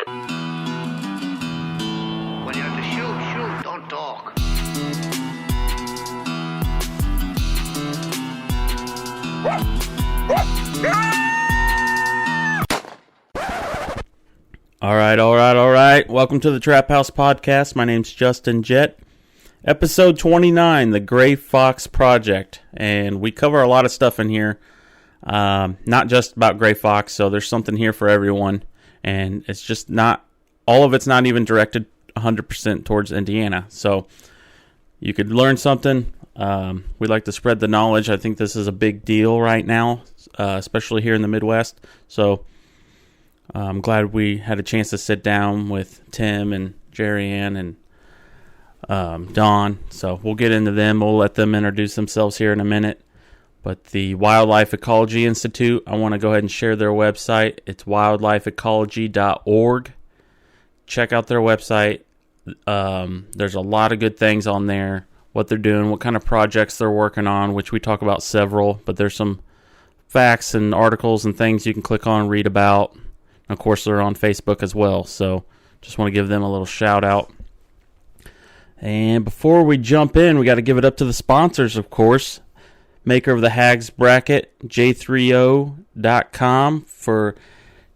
When you have to shoot, shoot, don't talk. All right. Welcome to the Trap House Podcast. My name's Justin Jett. Episode 29, the Gray Fox Project. And we cover a lot of stuff in here. Not just about gray fox, so there's something here for everyone. And it's just not, all of it's not even directed 100% towards Indiana. So you could learn something. We like to spread the knowledge. I think this is a big deal right now, especially here in the Midwest. So I'm glad we had a chance to sit down with Tim and Jerry Ann and Don. So we'll get into them. We'll let them introduce themselves here in a minute. But the Wildlife Ecology Institute, I want to go ahead and share their website. It's wildlifeecology.org. Check out their website. There's a lot of good things on there. What they're doing, what kind of projects they're working on, which we talk about several. But there's some facts and articles and things you can click on and read about. And of course, they're on Facebook as well. So just want to give them a little shout out. And before we jump in, we got to give it up to the sponsors, of course. Maker of the Hags Bracket, J3O.com for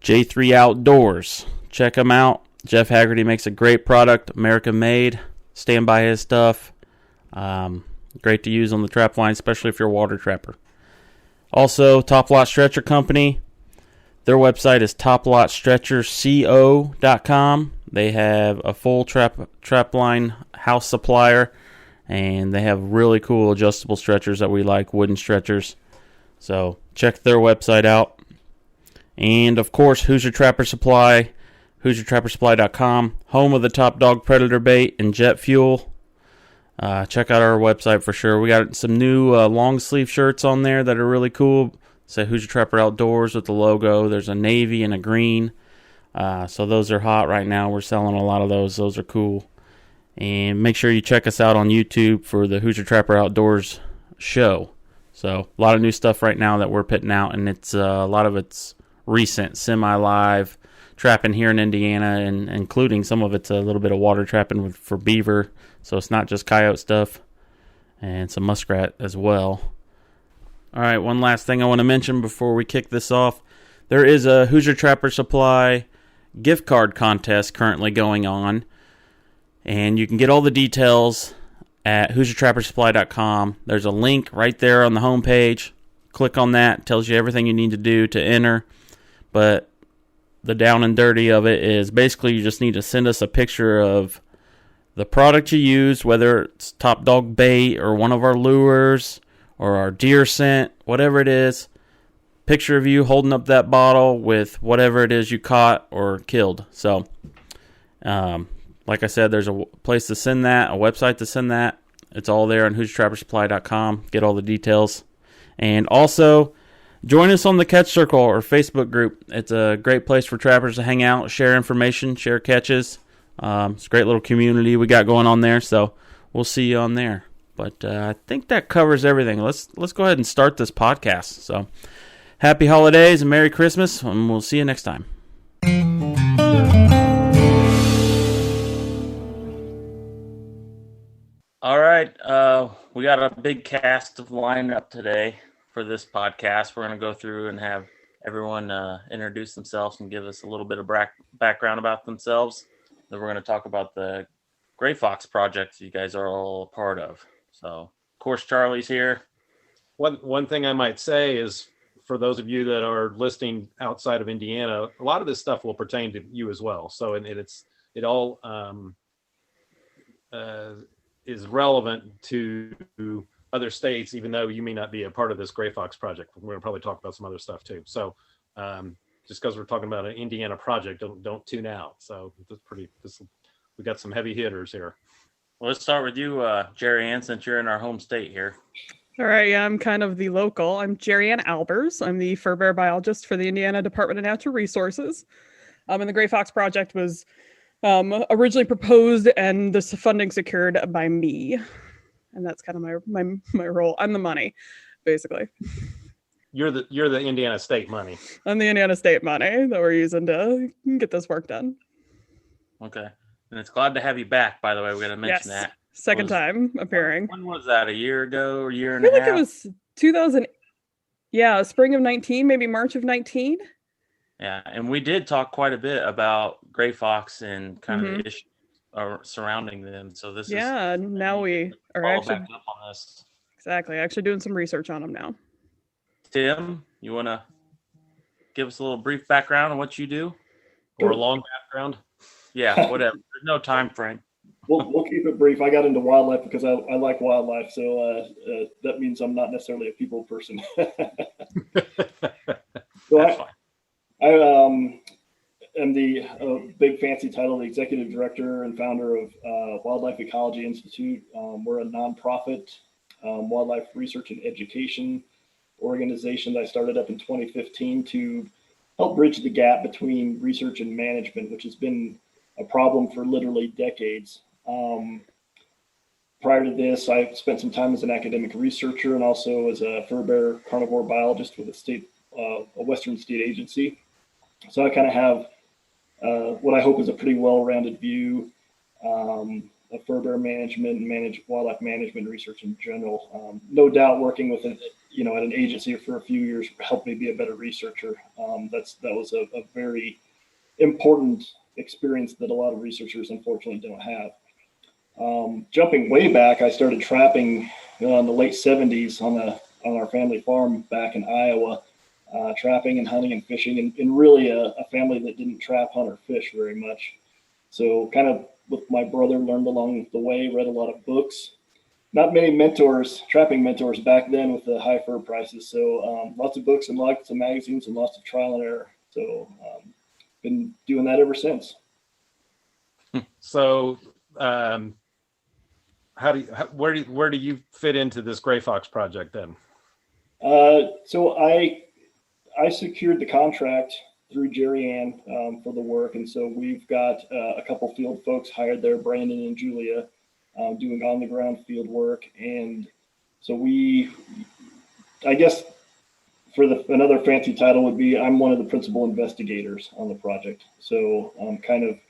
J3 Outdoors. Check them out. Jeff Haggerty makes a great product, American made. Stand by his stuff. Great to use on the trap line, especially if you're a water trapper. Also, Top Lot Stretcher Company. Their website is toplotstretcherco.com. They have a full trap line house supplier. And they have really cool adjustable stretchers that we like, wooden stretchers. So check their website out. And, of course, Hoosier Trapper Supply, HoosierTrapperSupply.com, home of the top dog predator bait and jet fuel. Check out our website for sure. We got some new long sleeve shirts on there that are really cool. Say Hoosier Trapper Outdoors with the logo. There's a navy and a green. So those are hot right now. We're selling a lot of those. Those are cool. And make sure you check us out on YouTube for the Hoosier Trapper Outdoors show. So a lot of new stuff right now that we're putting out, and it's a lot of it's recent, semi-live trapping here in Indiana, and including some of it's a little bit of water trapping for beaver. So it's not just coyote stuff, and some muskrat as well. All right, one last thing I want to mention before we kick this off. There is a Hoosier Trapper Supply gift card contest currently going on. And you can get all the details at HoosierTrapperSupply.com. There's a link right there on the homepage. Click on that. It tells you everything you need to do to enter. But the down and dirty of it is basically you just need to send us a picture of the product you use, whether it's Top Dog Bait or one of our lures or our deer scent, whatever it is. Picture of you holding up that bottle with whatever it is you caught or killed. So, like I said, there's a place to send that, a website to send that. It's all there on HoosierTrapperSupply.com. Get all the details. And also, join us on the Catch Circle or Facebook group. It's a great place for trappers to hang out, share information, share catches. It's a great little community we got going on there, so we'll see you on there. But I think that covers everything. Let's go ahead and start this podcast. So, happy holidays and Merry Christmas, and we'll see you next time. All right, we got a big cast of lineup today for this podcast. We're going to go through and have everyone introduce themselves and give us a little bit of background about themselves. Then we're going to talk about the Gray Fox project you guys are all a part of. So, of course, Charlie's here. One thing I might say is, for those of you that are listening outside of Indiana, a lot of this stuff will pertain to you as well. So, it all is relevant to other states, even though you may not be a part of this Gray Fox project. We're going to probably talk about some other stuff too. So just because we're talking about an Indiana project, don't tune out. So we got some heavy hitters here. Well, let's start with you, Jerry Ann, since you're in our home state here. All right, yeah, I'm kind of the local. I'm Jerry Ann Albers. I'm the fur bear biologist for the Indiana Department of Natural Resources. And the Gray Fox project was originally proposed and this funding secured by me. And that's kind of my role. I'm the money, basically. You're the Indiana state money. I'm the Indiana state money that we're using to get this work done. Okay. And it's glad to have you back, by the way. We're going to mention Yes, that. second time appearing. When was that? A year ago or a year I and a feel like it half? was 2000. Yeah, spring of 19, maybe March of 19. Yeah. And we did talk quite a bit about gray fox and kind of the issues surrounding them. So this is Yeah, now we are follow actually back up on this. exactly actually doing some research on them now. Tim, you want to give us a little brief background on what you do? Or a long background. Yeah, whatever. There's no time frame. We'll keep it brief. I got into wildlife because I like wildlife, so that means I'm not necessarily a people person. So That's fine. I am the big fancy title, the executive director and founder of Wildlife Ecology Institute. We're a nonprofit wildlife research and education organization that I started up in 2015 to help bridge the gap between research and management, which has been a problem for literally decades. Prior to this, I spent some time as an academic researcher and also as a fur bear carnivore biologist with a Western state agency. So I kind of have what I hope is a pretty well-rounded view of fur bear management and wildlife management research in general. No doubt working with at an agency for a few years helped me be a better researcher. That was a very important experience that a lot of researchers unfortunately don't have. Jumping way back, I started trapping in the late 70s on our family farm back in Iowa, trapping and hunting and fishing, and really a family that didn't trap, hunt, or fish very much. So kind of with my brother, learned along the way, read a lot of books. Not many trapping mentors back then with the high fur prices. So lots of books and lots of magazines and lots of trial and error. So been doing that ever since. So where do you fit into this gray fox project then? So I secured the contract through Jerry Ann for the work, and so we've got a couple field folks hired there, Brandon and Julia, doing on the ground field work, and so I guess for another fancy title would be I'm one of the principal investigators on the project. So I'm kind of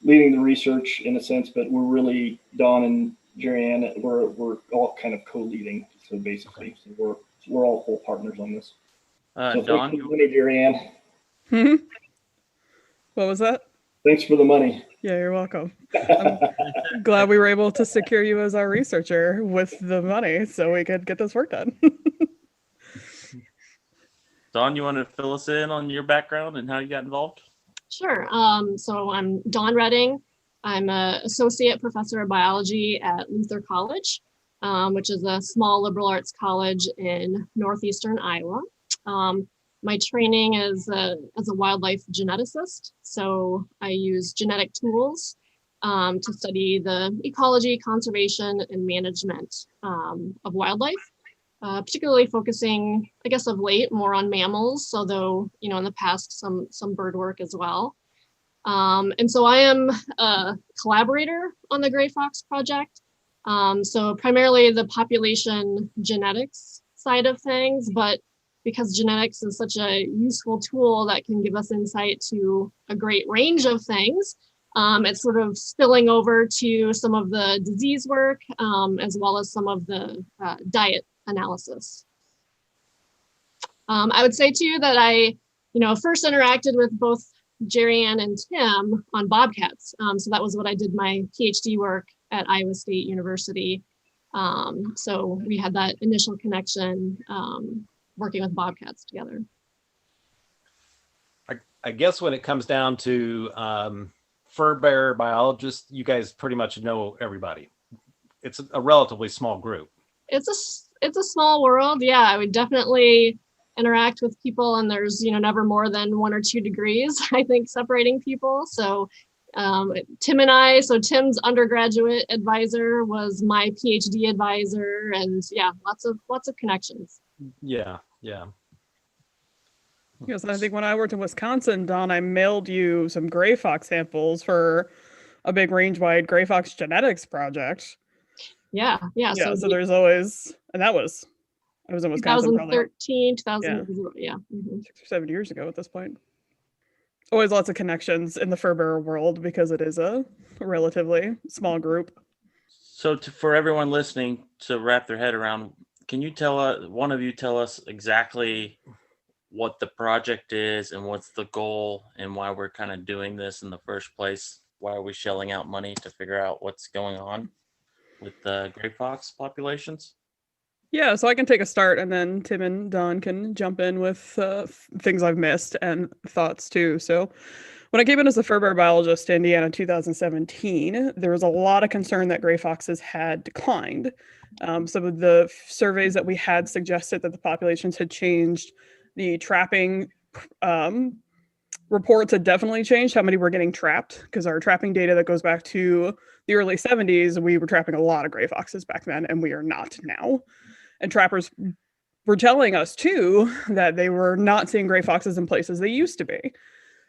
leading the research in a sense, but we're really Don and Jerry Ann, we're all kind of co-leading. So basically, okay. So we're all full partners on this. So Don, thanks for the money, Jerry Ann. What was that? Thanks for the money. Yeah, you're welcome. I'm glad we were able to secure you as our researcher with the money so we could get this work done. Dawn, you want to fill us in on your background and how you got involved? Sure. So I'm Dawn Redding. I'm an associate professor of biology at Luther College, which is a small liberal arts college in northeastern Iowa. My training is as a wildlife geneticist. So I use genetic tools to study the ecology, conservation, and management of wildlife. Particularly focusing, I guess, of late more on mammals, although, in the past, some bird work as well. And so I am a collaborator on the Gray Fox project. So primarily the population genetics side of things, but because genetics is such a useful tool that can give us insight to a great range of things, it's sort of spilling over to some of the disease work, as well as some of the diet analysis. I would say too that I, first interacted with both Jerry Ann and Tim on bobcats. So that was what I did my PhD work at Iowa State University. So we had that initial connection working with bobcats together. I guess when it comes down to fur bear biologists, you guys pretty much know everybody. It's a relatively small group. It's a small world. Yeah, I would definitely interact with people, and there's never more than 1 or 2 degrees, I think, separating people. So Tim and I, so Tim's undergraduate advisor was my PhD advisor, and yeah, lots of connections. Yeah. Yes, I think when I worked in Wisconsin, Don, I mailed you some gray fox samples for a big range-wide gray fox genetics project. Yeah. So there's always, and I was in Wisconsin 2013, 2000, yeah. 6 or 7 years ago at this point. Always lots of connections in the fur bearer world because it is a relatively small group. So for everyone listening to wrap their head around, can you tell us, one of you tell us exactly what the project is and what's the goal and why we're kind of doing this in the first place? Why are we shelling out money to figure out what's going on with the gray fox populations? Yeah, so I can take a start and then Tim and Don can jump in with things I've missed and thoughts too. So when I came in as a fur bear biologist to Indiana in 2017, there was a lot of concern that gray foxes had declined. Some of the surveys that we had suggested that the populations had changed. The trapping reports had definitely changed how many were getting trapped, because our trapping data that goes back to the early 70s, we were trapping a lot of gray foxes back then, and we are not now. And trappers were telling us too that they were not seeing gray foxes in places they used to be.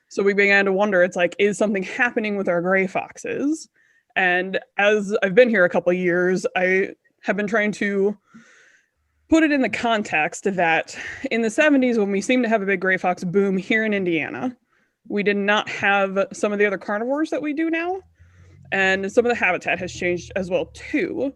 So we began to wonder, it's like, is something happening with our gray foxes? And as I've been here a couple of years, I have been trying to put it in the context that in the 70s, when we seemed to have a big gray fox boom here in Indiana, we did not have some of the other carnivores that we do now. And some of the habitat has changed as well too.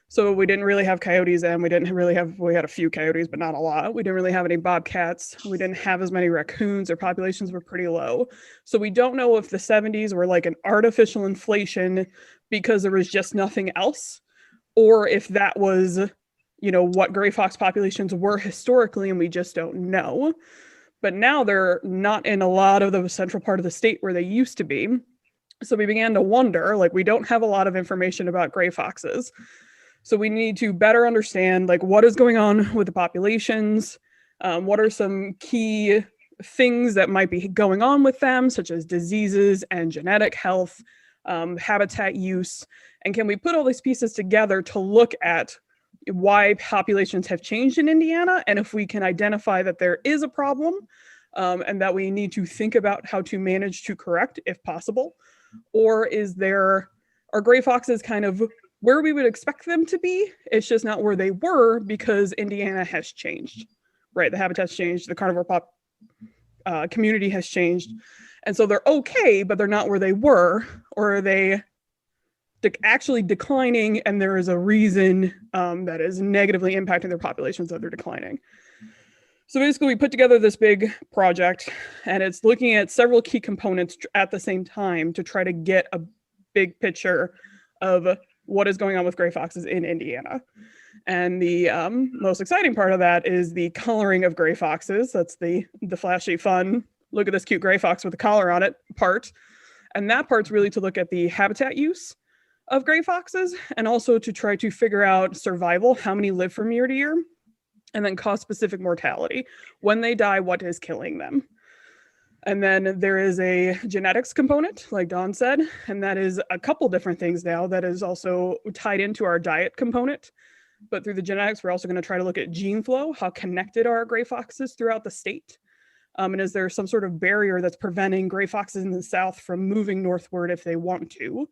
So we didn't really have coyotes then. We had a few coyotes, but not a lot. We didn't really have any bobcats. We didn't have as many raccoons. Their populations were pretty low. So we don't know if the 70s were like an artificial inflation because there was just nothing else, or if that was, what gray fox populations were historically, and we just don't know. But now they're not in a lot of the central part of the state where they used to be. So we began to wonder, we don't have a lot of information about gray foxes. So we need to better understand what is going on with the populations, what are some key things that might be going on with them, such as diseases and genetic health, habitat use, and can we put all these pieces together to look at why populations have changed in Indiana, and if we can identify that there is a problem and that we need to think about how to manage to correct if possible, or are gray foxes kind of where we would expect them to be? It's just not where they were because Indiana has changed, right? The habitat's changed, the carnivore community has changed. And so they're okay, but they're not where they were, or are they actually declining, and there is a reason that is negatively impacting their populations that they're declining. So basically we put together this big project, and it's looking at several key components at the same time to try to get a big picture of what is going on with gray foxes in Indiana. And the most exciting part of that is the coloring of gray foxes. That's the flashy, fun, look at this cute gray fox with a collar on it part. And that part's really to look at the habitat use of gray foxes, and also to try to figure out survival, how many live from year to year, and then cause-specific mortality. When they die, what is killing them? And then there is a genetics component, like Don said, and that is a couple different things now that is also tied into our diet component. But through the genetics, we're also going to try to look at gene flow. How connected are gray foxes throughout the state? And is there some sort of barrier that's preventing gray foxes in the south from moving northward if they want to?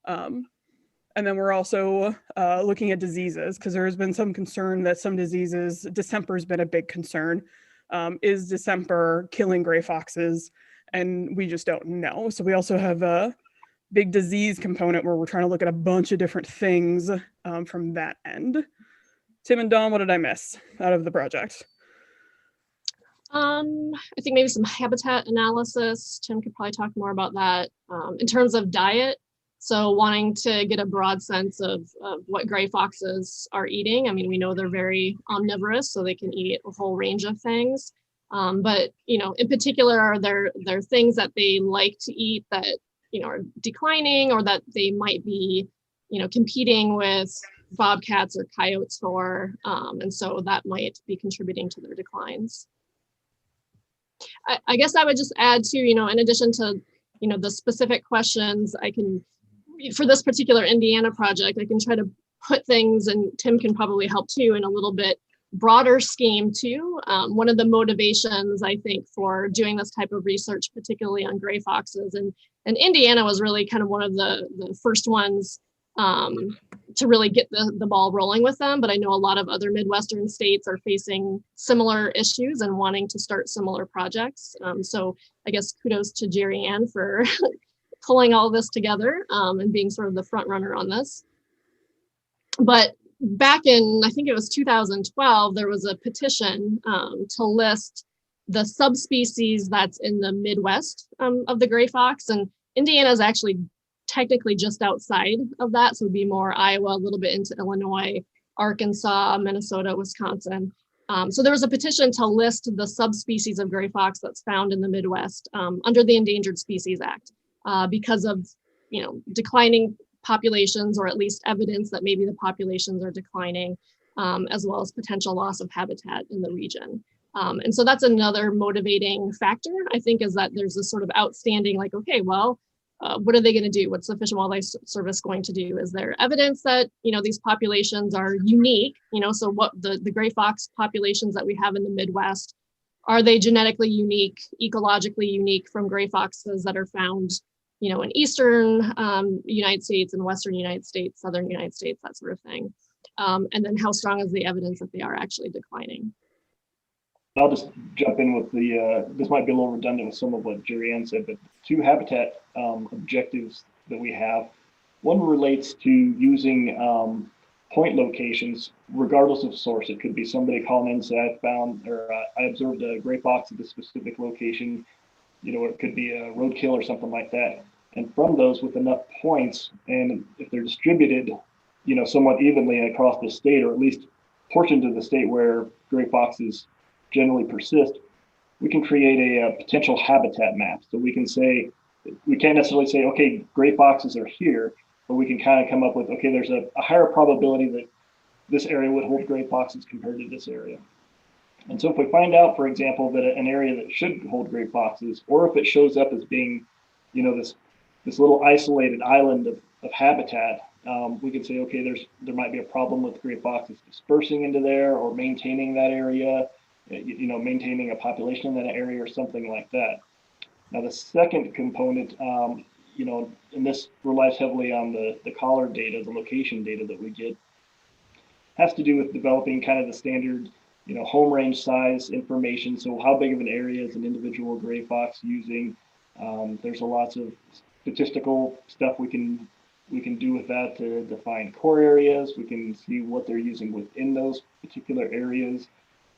And then we're also looking at diseases, because there has been some concern that some diseases, distemper has been a big concern. Is distemper killing gray foxes? And we just don't know. So we also have a big disease component where we're trying to look at a bunch of different things from that end. Tim and Dawn, what did I miss out of the project? I think maybe some habitat analysis. Tim could probably talk more about that. In terms of diet, so wanting to get a broad sense of what gray foxes are eating. I mean, we know they're very omnivorous, so they can eat a whole range of things. But, in particular, are there things that they like to eat that, are declining, or that they might be, competing with bobcats or coyotes for, and so that might be contributing to their declines. I guess I would just add to, in addition to, the specific questions, I can, for this particular Indiana project, I can try to put things, and Tim can probably help too, in a little bit broader scheme too. One of the motivations, I think, for doing this type of research, particularly on gray foxes, and Indiana was really kind of one of the first ones to really get the ball rolling with them. But I know a lot of other Midwestern states are facing similar issues and wanting to start similar projects. So I guess kudos to Jerry Ann for pulling all this together and being sort of the front runner on this. But back in, I think it was 2012, there was a petition to list the subspecies that's in the Midwest of the gray fox. And Indiana is actually technically just outside of that. So it'd be more Iowa, a little bit into Illinois, Arkansas, Minnesota, Wisconsin. So there was a petition to list the subspecies of gray fox that's found in the Midwest under the Endangered Species Act because of, declining populations, or at least evidence that maybe the populations are declining, as well as potential loss of habitat in the region. And so that's another motivating factor, I think, is that there's this sort of outstanding, like, okay, well, what are they going to do? What's the Fish and Wildlife Service going to do? Is there evidence that, these populations are unique? So what the gray fox populations that we have in the Midwest, are they genetically unique, ecologically unique from gray foxes that are found, in Eastern United States and Western United States, Southern United States, that sort of thing. And then how strong is the evidence that they are actually declining? I'll just jump in with this might be a little redundant with some of what Jerry Ann said, but two habitat objectives that we have. One relates to using point locations, regardless of source. It could be somebody calling in, say, I found, or I observed a gray fox at this specific location, or it could be a roadkill or something like that. And from those, with enough points, and if they're distributed, somewhat evenly across the state, or at least portions of the state where gray foxes generally persist, we can create a potential habitat map. So we can say, we can't necessarily say, okay, gray foxes are here, but we can kind of come up with, okay, there's a higher probability that this area would hold gray foxes compared to this area. And so if we find out, for example, that an area that should hold gray foxes, or if it shows up as being, this little isolated island of habitat, we could say, okay, there might be a problem with gray foxes dispersing into there or maintaining that area, maintaining a population in that area or something like that. Now, the second component, and this relies heavily on the collar data, the location data that we get, has to do with developing kind of the standard, home range size information. So how big of an area is an individual gray fox using? There's lots of statistical stuff we can do with that to define core areas. We can see what they're using within those particular areas.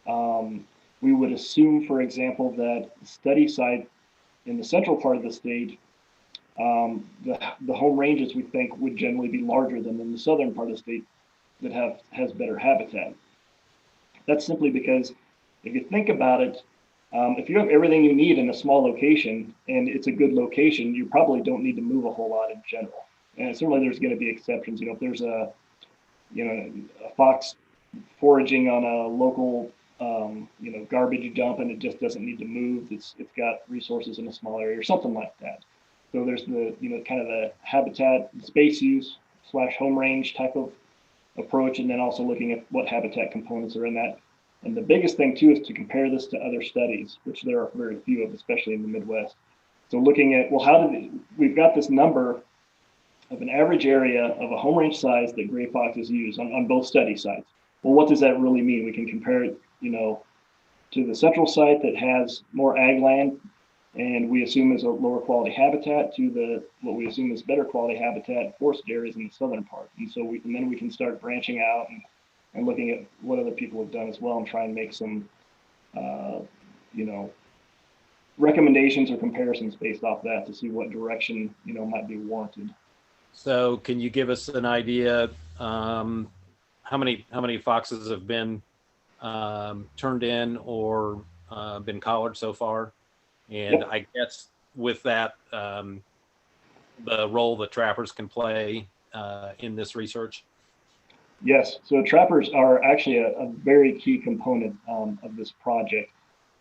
We would assume, for example, that the study site in the central part of the state, the home ranges we think would generally be larger than in the southern part of the state that has better habitat. That's simply because if you think about it, if you have everything you need in a small location and it's a good location, you probably don't need to move a whole lot in general. And certainly there's going to be exceptions. If there's a fox foraging on a local garbage dump and it just doesn't need to move, it's got resources in a small area or something like that. So there's the kind of the habitat space use / home range type of approach, and then also looking at what habitat components are in that. And the biggest thing too is to compare this to other studies, which there are very few of, especially in the Midwest. So looking at, well, we've got this number of an average area of a home range size that gray foxes use on both study sites. Well, what does that really mean? We can compare it, to the central site that has more ag land, and we assume is a lower quality habitat, to what we assume is better quality habitat, forested areas in the southern part. And so then we can start branching out and looking at what other people have done as well and try and make some, recommendations or comparisons based off that to see what direction, might be warranted. So can you give us an idea how many foxes have been turned in or been collared so far? And yep. I guess with that, the role that trappers can play in this research? Yes, so trappers are actually a very key component of this project.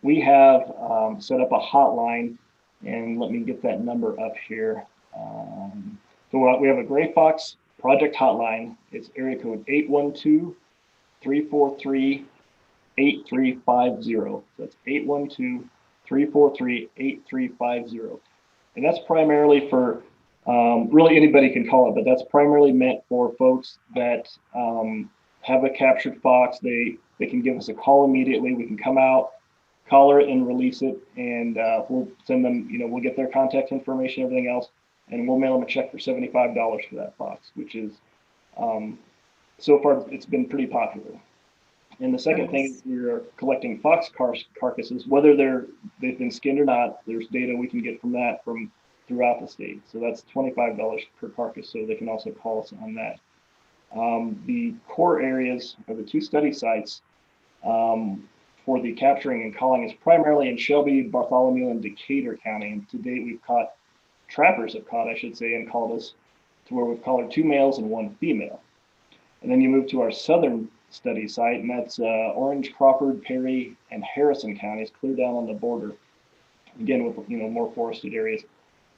We have set up a hotline, and let me get that number up here. So we have a Gray Fox project hotline. It's area code 812-343-8350. So that's 812-343-8350. And that's primarily for Really anybody can call it, but that's primarily meant for folks that have a captured fox. They can give us a call immediately. We can come out, collar it and release it, and we'll send them, we'll get their contact information, everything else, and we'll mail them a check for $75 for that fox, which is, so far it's been pretty popular. And the second thing is we are collecting fox carcasses, whether they've been skinned or not. There's data we can get from that from throughout the state. So that's $25 per carcass. So they can also call us on that. The core areas of the 2 study sites for the capturing and calling is primarily in Shelby, Bartholomew, and Decatur County. And to date, trappers have caught, I should say, and called us to where we've collared 2 males and 1 female. And then you move to our southern study site, and that's Orange, Crawford, Perry, and Harrison counties, clear down on the border. Again, with more forested areas.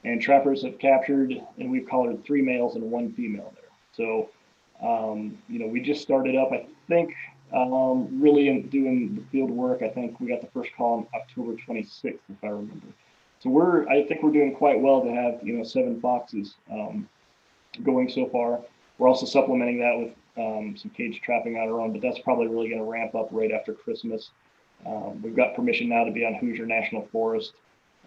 And trappers have captured, and we've collared 3 males and 1 female there. So, we just started up, I think, really doing the field work. I think we got the first call on October 26th, if I remember. So I think we're doing quite well to have, 7 foxes going so far. We're also supplementing that with some cage trapping on our own, but that's probably really going to ramp up right after Christmas. We've got permission now to be on Hoosier National Forest.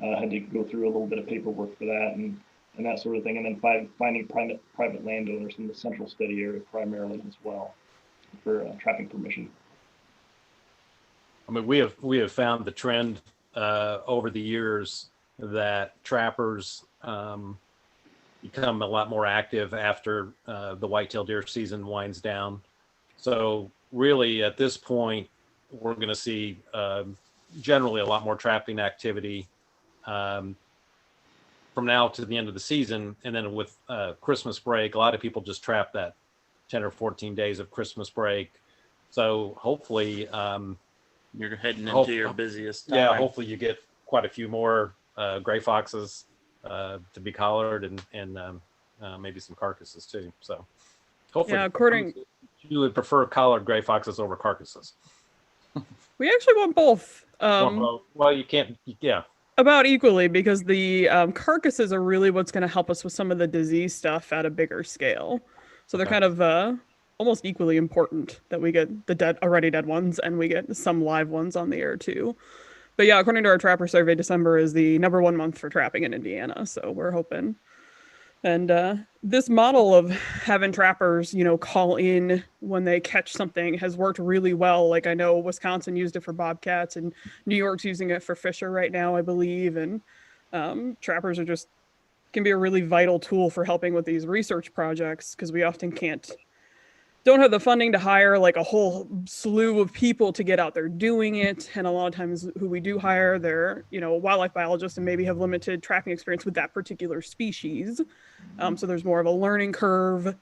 Had to go through a little bit of paperwork for that and that sort of thing, and then finding private landowners in the central study area primarily as well for trapping permission. I mean, we have found the trend over the years that trappers become a lot more active after the whitetail deer season winds down. So really, at this point, we're going to see generally a lot more trapping activity from now to the end of the season. And then with Christmas break, a lot of people just trap that 10 or 14 days of Christmas break. So hopefully you're heading into your busiest time. Yeah, hopefully you get quite a few more gray foxes to be collared and maybe some carcasses too. So hopefully you would prefer collared gray foxes over carcasses. We actually want both. Well, you can't, yeah. About equally, because the carcasses are really what's going to help us with some of the disease stuff at a bigger scale. So they're kind of almost equally important that we get the already dead ones and we get some live ones on the air too. But yeah, according to our trapper survey, December is the #1 month for trapping in Indiana. So we're hoping. And this model of having trappers, call in when they catch something has worked really well. Like I know Wisconsin used it for bobcats and New York's using it for fisher right now, I believe. And trappers can be a really vital tool for helping with these research projects because we often don't have the funding to hire like a whole slew of people to get out there doing it. And a lot of times who we do hire, they're, wildlife biologists and maybe have limited trapping experience with that particular species. So there's more of a learning curve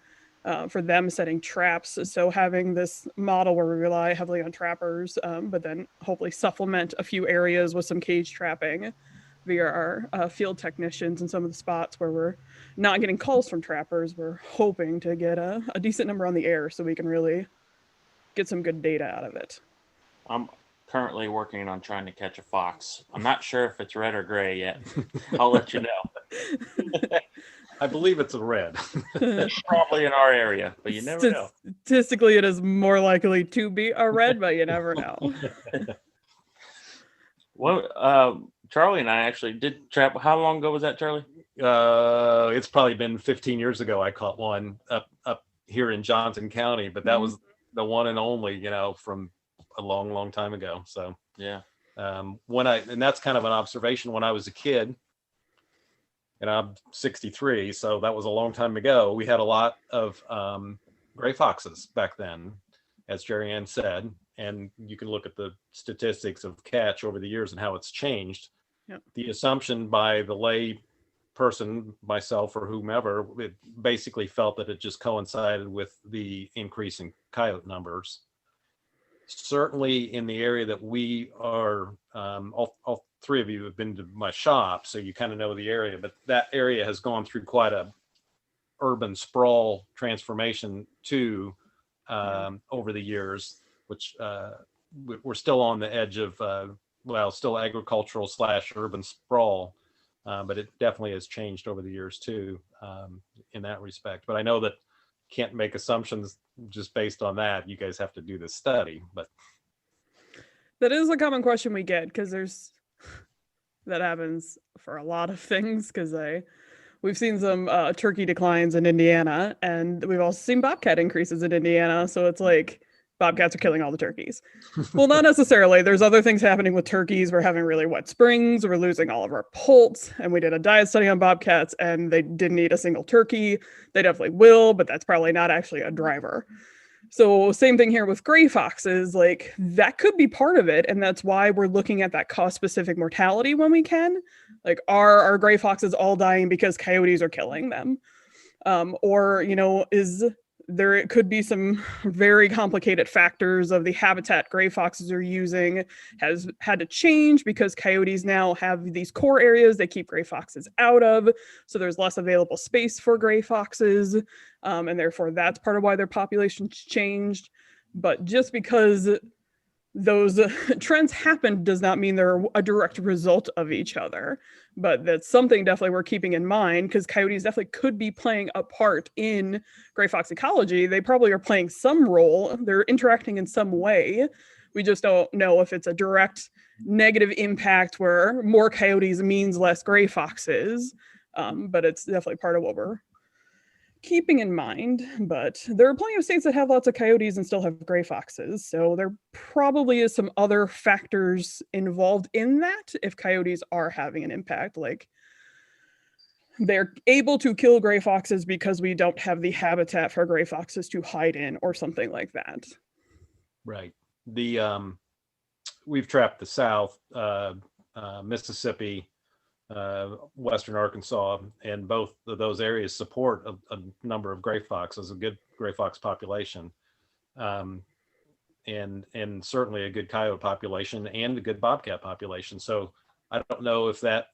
for them setting traps. So having this model where we rely heavily on trappers, but then hopefully supplement a few areas with some cage trapping via our field technicians in some of the spots where we're not getting calls from trappers. We're hoping to get a decent number on the air so we can really get some good data out of it. I'm currently working on trying to catch a fox. I'm not sure if it's red or gray yet. I'll let you know. I believe it's a red. It's probably in our area, but you never know. Statistically, it is more likely to be a red, but you never know. Well, Charlie and I actually did trap. How long ago was that, Charlie? It's probably been 15 years ago. I caught one up here in Johnson County, but that was the one and only, from a long, long time ago. So yeah. And that's kind of an observation when I was a kid, and I'm 63, so that was a long time ago. We had a lot of gray foxes back then, as Jerry Ann said, and you can look at the statistics of catch over the years and how it's changed. Yep. The assumption by the lay person, myself or whomever, it basically felt that it just coincided with the increase in coyote numbers. Certainly in the area that we are, all 3 of you have been to my shop, so you kind of know the area, but that area has gone through quite a urban sprawl transformation too over the years, which we're still on the edge of, still agricultural / urban sprawl, but it definitely has changed over the years too, in that respect. But I know that can't make assumptions just based on that. You guys have to do this study, but That is a common question we get, because that happens for a lot of things, because we've seen some turkey declines in Indiana, and we've also seen bobcat increases in Indiana. So it's like bobcats are killing all the turkeys. Well, not necessarily. There's other things happening with turkeys. We're having really wet springs. We're losing all of our poults. And we did a diet study on bobcats, and they didn't eat a single turkey. They definitely will, but that's probably not actually a driver. So same thing here with gray foxes, like that could be part of it. And that's why we're looking at that cause specific mortality when we can. Like, are our gray foxes all dying because coyotes are killing them? Or, it could be some very complicated factors of the habitat gray foxes are using has had to change because coyotes now have these core areas they keep gray foxes out of. So there's less available space for gray foxes. And therefore that's part of why their population's changed. But just because those trends happened does not mean they're a direct result of each other. But that's something definitely we're keeping in mind, because coyotes definitely could be playing a part in gray fox ecology. They probably are playing some role. They're interacting in some way. We just don't know if it's a direct negative impact where more coyotes means less gray foxes. But it's definitely part of what we're keeping in mind. But there are plenty of states that have lots of coyotes and still have gray foxes. So there probably is some other factors involved in that if coyotes are having an impact, like they're able to kill gray foxes because we don't have the habitat for gray foxes to hide in or something like that. right. We've trapped the South, Mississippi, Western Arkansas, and both of those areas support a number of gray foxes, a good gray fox population, and certainly a good coyote population and a good bobcat population. So I don't know if that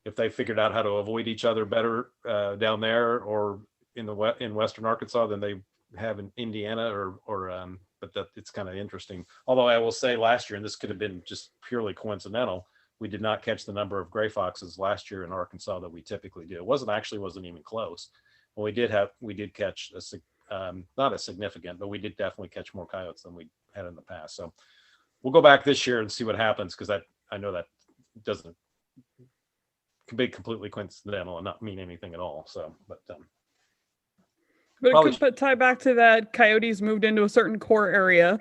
if they figured out how to avoid each other better down there or in Western Arkansas than they have in Indiana, but that it's kind of interesting. Although I will say last year, and this could have been just purely coincidental, we did not catch the number of gray foxes last year in Arkansas that we typically do. It wasn't even close. Well, we did catch not a significant, but we did definitely catch more coyotes than we had in the past. So we'll go back this year and see what happens, because I know that doesn't can be completely coincidental and not mean anything at all. So, but it could tie back to that coyotes moved into a certain core area,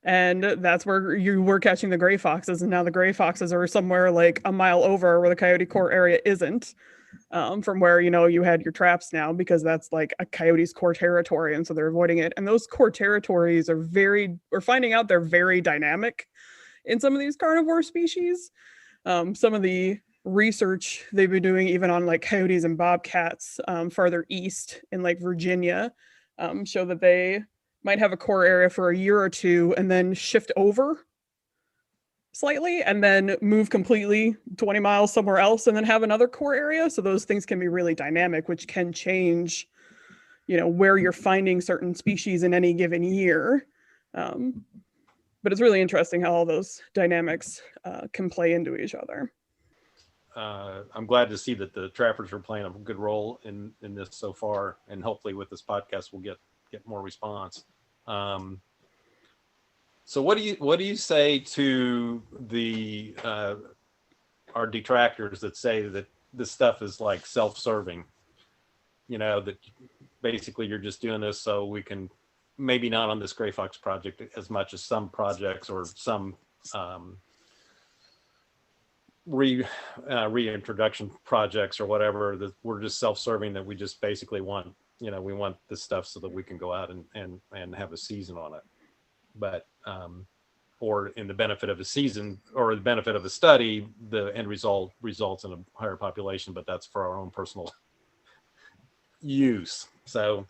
and that's where you were catching the gray foxes, and now the gray foxes are somewhere like a mile over where the coyote core area isn't, from where you had your traps now, because that's like a coyote's core territory, and so they're avoiding it. And those core territories we're finding out they're very dynamic in some of these carnivore species. Some of the research they've been doing even on like coyotes and bobcats farther east in like Virginia show that they might have a core area for a year or two and then shift over slightly and then move completely 20 miles somewhere else and then have another core area. So those things can be really dynamic, which can change, where you're finding certain species in any given year. But it's really interesting how all those dynamics can play into each other. I'm glad to see that the trappers are playing a good role in this so far, and hopefully with this podcast we'll get more response. So what do you say to the our detractors that say that this stuff is like self-serving? That basically you're just doing this so we can, maybe not on this gray fox project as much as some projects or some reintroduction projects or whatever, that we're just self-serving, that we just basically want, we want this stuff so that we can go out and have a season on it. But or in the benefit of a season or the benefit of a study, the end result results in a higher population, but that's for our own personal use. So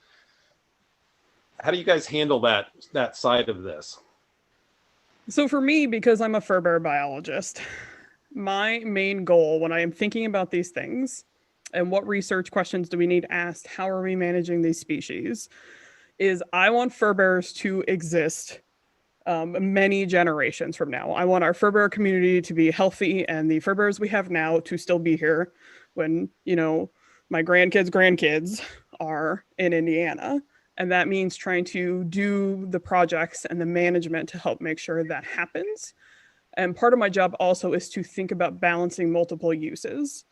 how do you guys handle that side of this? So for me, because I'm a fur bear biologist, my main goal when I am thinking about these things and what research questions do we need asked, how are we managing these species, is I want fur bears to exist many generations from now. I want our fur bearer community to be healthy and the fur bearers we have now to still be here when, my grandkids are in Indiana. And that means trying to do the projects and the management to help make sure that happens. And part of my job also is to think about balancing multiple uses.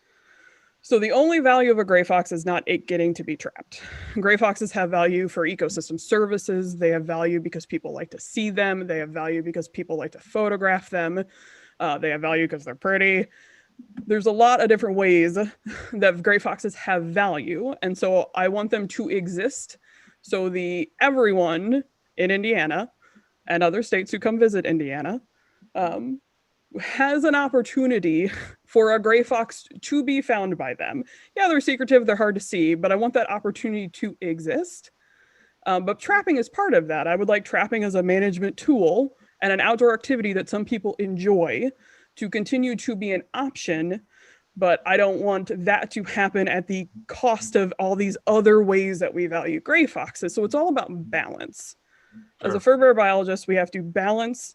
So the only value of a gray fox is not it getting to be trapped. Gray foxes have value for ecosystem services. They have value because people like to see them. They have value because people like to photograph them. They have value because they're pretty. There's a lot of different ways that gray foxes have value. And so I want them to exist. So everyone in Indiana and other states who come visit Indiana has an opportunity for a gray fox to be found by them. Yeah, they're secretive, they're hard to see, but I want that opportunity to exist. But trapping is part of that. I would like trapping as a management tool and an outdoor activity that some people enjoy to continue to be an option, but I don't want that to happen at the cost of all these other ways that we value gray foxes. So it's all about balance. Sure. As a fur bearer biologist, we have to balance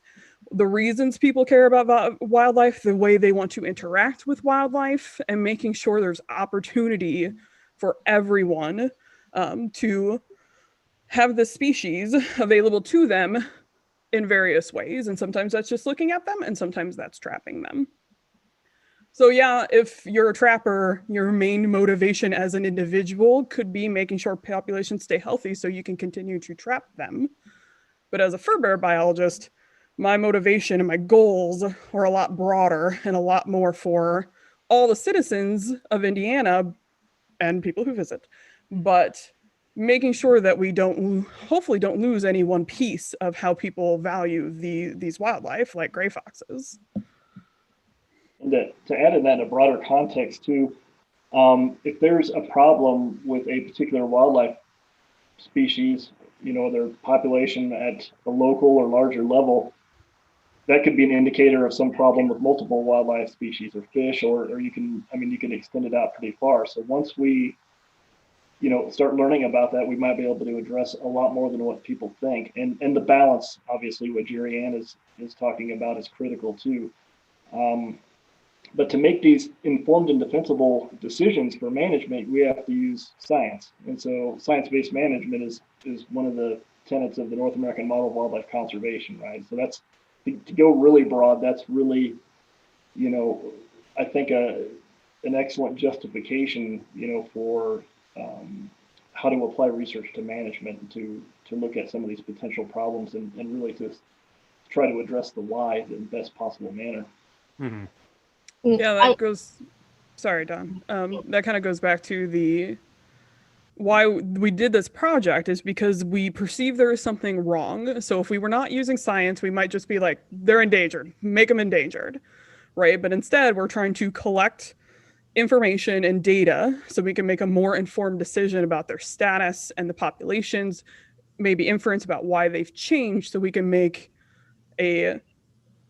the reasons people care about wildlife, the way they want to interact with wildlife, and making sure there's opportunity for everyone to have the species available to them in various ways. And sometimes that's just looking at them, and sometimes that's trapping them. So yeah, if you're a trapper, your main motivation as an individual could be making sure populations stay healthy so you can continue to trap them. But as a fur bearer biologist, my motivation and my goals are a lot broader and a lot more for all the citizens of Indiana and people who visit, but making sure that we hopefully don't lose any one piece of how people value these wildlife like gray foxes. And to add in that in a broader context too, if there's a problem with a particular wildlife species, their population at a local or larger level, that could be an indicator of some problem with multiple wildlife species or fish, or you can extend it out pretty far. So once we, start learning about that, we might be able to address a lot more than what people think. And the balance, obviously, what Jerry Ann is talking about is critical too. But to make these informed and defensible decisions for management, we have to use science. And so science-based management is one of the tenets of the North American model of wildlife conservation, right? So that's, to go really broad, that's really, I think an excellent justification, for how to apply research to management and to look at some of these potential problems and really to try to address the why in the best possible manner. Mm-hmm. Yeah, that goes, sorry, Don. That kind of goes back to why we did this project is because we perceive there is something wrong. So if we were not using science, we might just be like, they're endangered, make them endangered, right? But instead, we're trying to collect information and data so we can make a more informed decision about their status and the populations, maybe inference about why they've changed so we can make a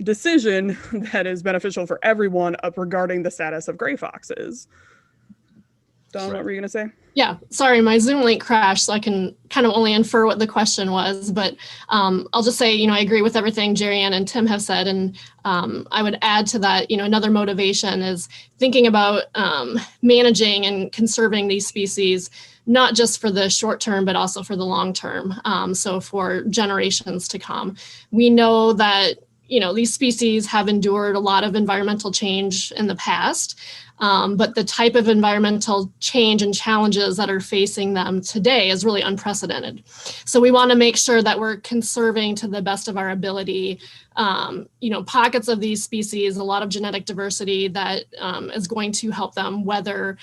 decision that is beneficial for everyone regarding the status of gray foxes. Don, what were you going to say? Yeah, sorry, my Zoom link crashed, so I can kind of only infer what the question was. But I'll just say, I agree with everything Jerry Ann and Tim have said. And I would add to that, another motivation is thinking about managing and conserving these species, not just for the short term, but also for the long term. So for generations to come. We know that these species have endured a lot of environmental change in the past, but the type of environmental change and challenges that are facing them today is really unprecedented. So we want to make sure that we're conserving to the best of our ability, pockets of these species, a lot of genetic diversity that is going to help them weather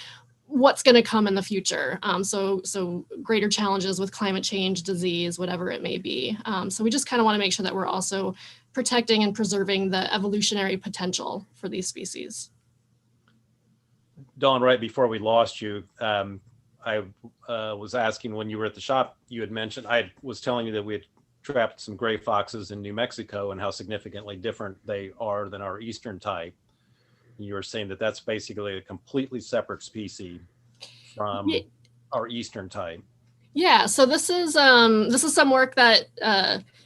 what's going to come in the future. So greater challenges with climate change, disease, whatever it may be. So we just kind of want to make sure that we're also protecting and preserving the evolutionary potential for these species. Dawn, right before we lost you, I was asking when you were at the shop, you had mentioned, I was telling you that we had trapped some gray foxes in New Mexico and how significantly different they are than our eastern type. You were saying that that's basically a completely separate species from our eastern type. Yeah, so this is some work that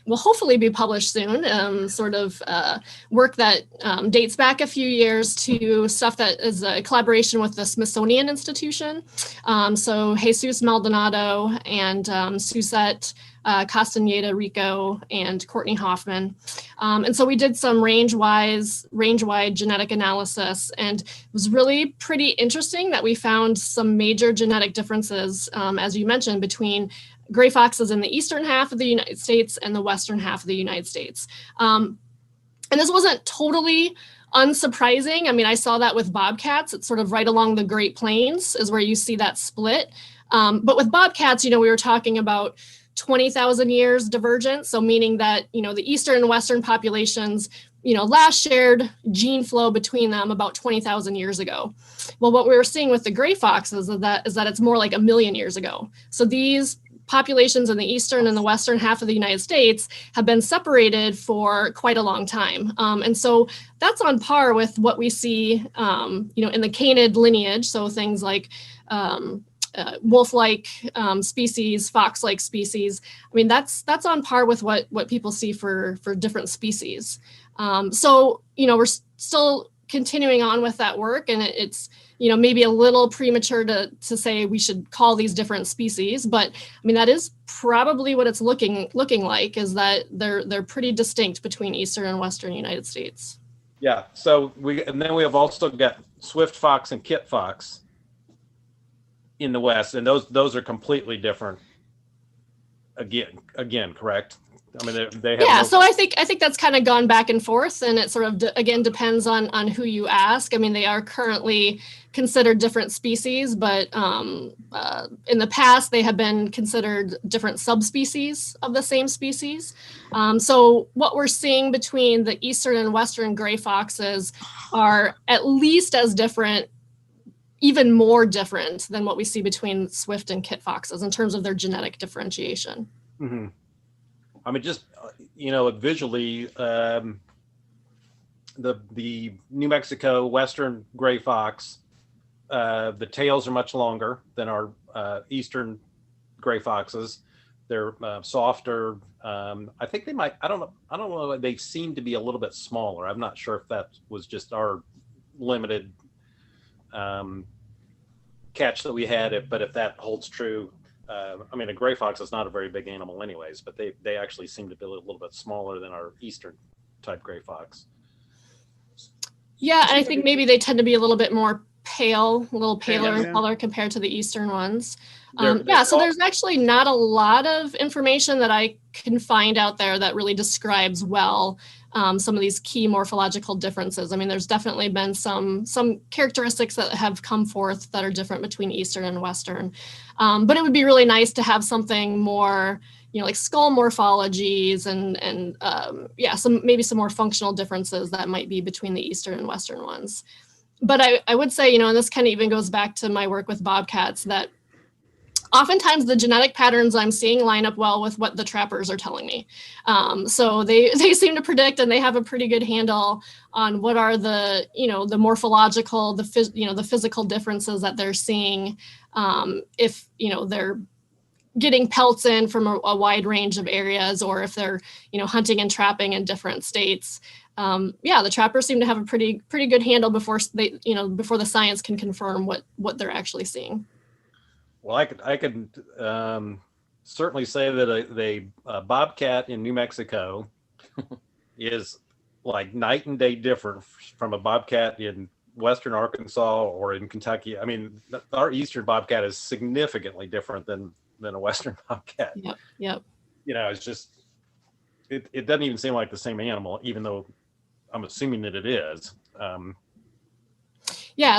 will hopefully be published soon. Work that dates back a few years to stuff that is a collaboration with the Smithsonian Institution. So Jesus Maldonado and Suzette Castaneda Rico and Courtney Hoffman. And so we did some range-wide genetic analysis, and it was really pretty interesting that we found some major genetic differences, as you mentioned, between gray foxes in the eastern half of the United States and the western half of the United States. And this wasn't totally unsurprising. I mean, I saw that with bobcats. It's sort of right along the Great Plains is where you see that split. But with bobcats, we were talking about 20,000 years divergence. So meaning that, the eastern and western populations, last shared gene flow between them about 20,000 years ago. Well, what we were seeing with the gray foxes is that it's more like 1 million years ago. So these populations in the eastern and the western half of the United States have been separated for quite a long time. And so that's on par with what we see, in the canid lineage. So things like wolf-like species, fox-like species. I mean, that's on par with what people see for different species. So, we're still continuing on with that work, and it's, maybe a little premature to say we should call these different species, but I mean, that is probably what it's looking like, is that they're pretty distinct between eastern and western United States. Yeah. So then we have also got swift fox and kit fox in the West, and those are completely different. Again, correct? I mean, they have. Yeah, so I think that's kind of gone back and forth, and it sort of again depends on who you ask. I mean, they are currently considered different species, but in the past they have been considered different subspecies of the same species. So what we're seeing between the eastern and western gray foxes are at least as different, even more different than what we see between swift and kit foxes in terms of their genetic differentiation. Mm-hmm. I mean, just, visually, the New Mexico western gray fox, the tails are much longer than our eastern gray foxes. They're softer. I think they might, I don't know. They seem to be a little bit smaller. I'm not sure if that was just our limited catch that we had, but if that holds true, I mean, a gray fox is not a very big animal anyways, but they actually seem to be a little bit smaller than our eastern type gray fox. Yeah, and I think maybe they tend to be a little bit more pale, a little paler in Yeah. color compared to the eastern ones. They're So there's actually not a lot of information that I can find out there that really describes well some of these key morphological differences. I mean, there's definitely been some characteristics that have come forth that are different between eastern and western. But it would be really nice to have something more, like skull morphologies and some more functional differences that might be between the eastern and western ones. But I would say, and this kind of even goes back to my work with bobcats, that oftentimes the genetic patterns I'm seeing line up well with what the trappers are telling me. So they seem to predict, and they have a pretty good handle on what are the, the morphological, the physical differences that they're seeing. If, they're getting pelts in from a wide range of areas, or if they're, hunting and trapping in different states. The trappers seem to have a pretty good handle before the science can confirm what they're actually seeing. Well, I could certainly say that a bobcat in New Mexico is like night and day different from a bobcat in Western Arkansas or in Kentucky. I mean, our Eastern bobcat is significantly different than a Western bobcat. Yep. It's just, it doesn't even seem like the same animal, even though I'm assuming that it is.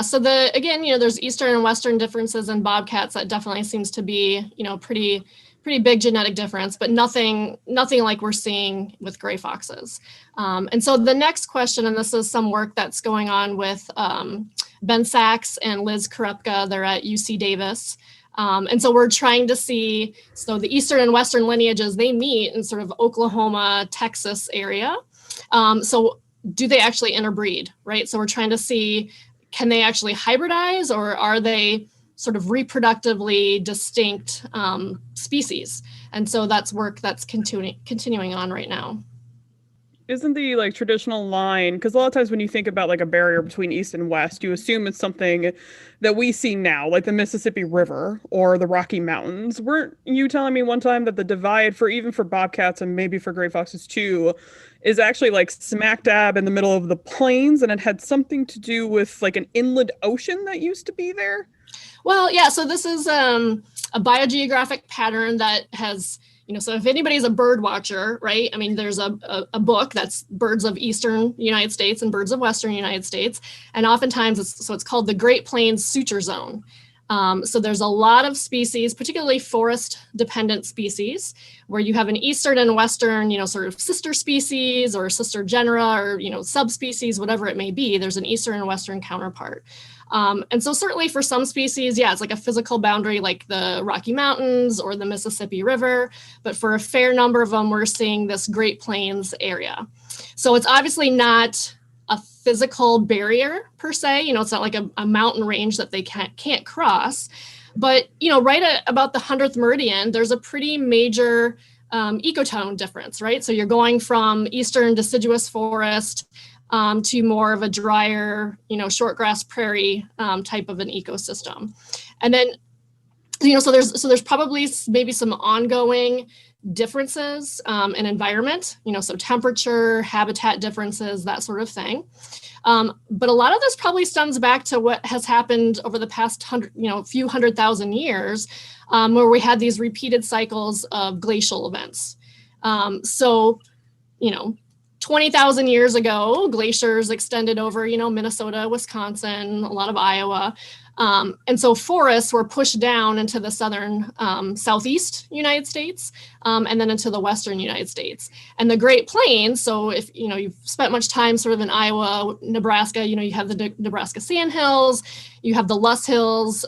So there's Eastern and Western differences in bobcats. That definitely seems to be, pretty big genetic difference, but nothing like we're seeing with gray foxes. And so the next question, and this is some work that's going on with Ben Sachs and Liz Karepka, they're at UC Davis. And so we're trying to see, so the Eastern and Western lineages, they meet in sort of Oklahoma, Texas area. So do they actually interbreed, right? So we're trying to see, can they actually hybridize, or are they, sort of reproductively distinct species. And so that's work that's continuing on right now. Isn't the like traditional line, because a lot of times when you think about like a barrier between East and West, you assume it's something that we see now, like the Mississippi River or the Rocky Mountains. Weren't you telling me one time that the divide for even for bobcats and maybe for gray foxes too is actually like smack dab in the middle of the plains, and it had something to do with like an inland ocean that used to be there? Well, yeah, so this is a biogeographic pattern that has, so if anybody's a bird watcher, right? I mean, there's a book that's birds of Eastern United States and birds of Western United States. And oftentimes it's called the Great Plains Suture Zone. So there's a lot of species, particularly forest dependent species, where you have an Eastern and Western, sort of sister species or sister genera or, subspecies, whatever it may be. There's an Eastern and Western counterpart. And so certainly for some species, yeah, it's like a physical boundary like the Rocky Mountains or the Mississippi River. But for a fair number of them, we're seeing this Great Plains area. So it's obviously not a physical barrier per se, it's not like a mountain range that they can't cross. But, right at about the 100th meridian, there's a pretty major ecotone difference, right? So you're going from Eastern deciduous forest to more of a drier, short grass prairie type of an ecosystem. And then, so there's probably maybe some ongoing differences in environment, so temperature, habitat differences, that sort of thing. But a lot of this probably stems back to what has happened over the past few 100,000 years, where we had these repeated cycles of glacial events. 20,000 years ago, glaciers extended over, Minnesota, Wisconsin, a lot of Iowa. And so forests were pushed down into the southern southeast United States and then into the western United States. And the Great Plains, so if you've spent much time sort of in Iowa, Nebraska, you have the Nebraska Sandhills, you have the Luss Hills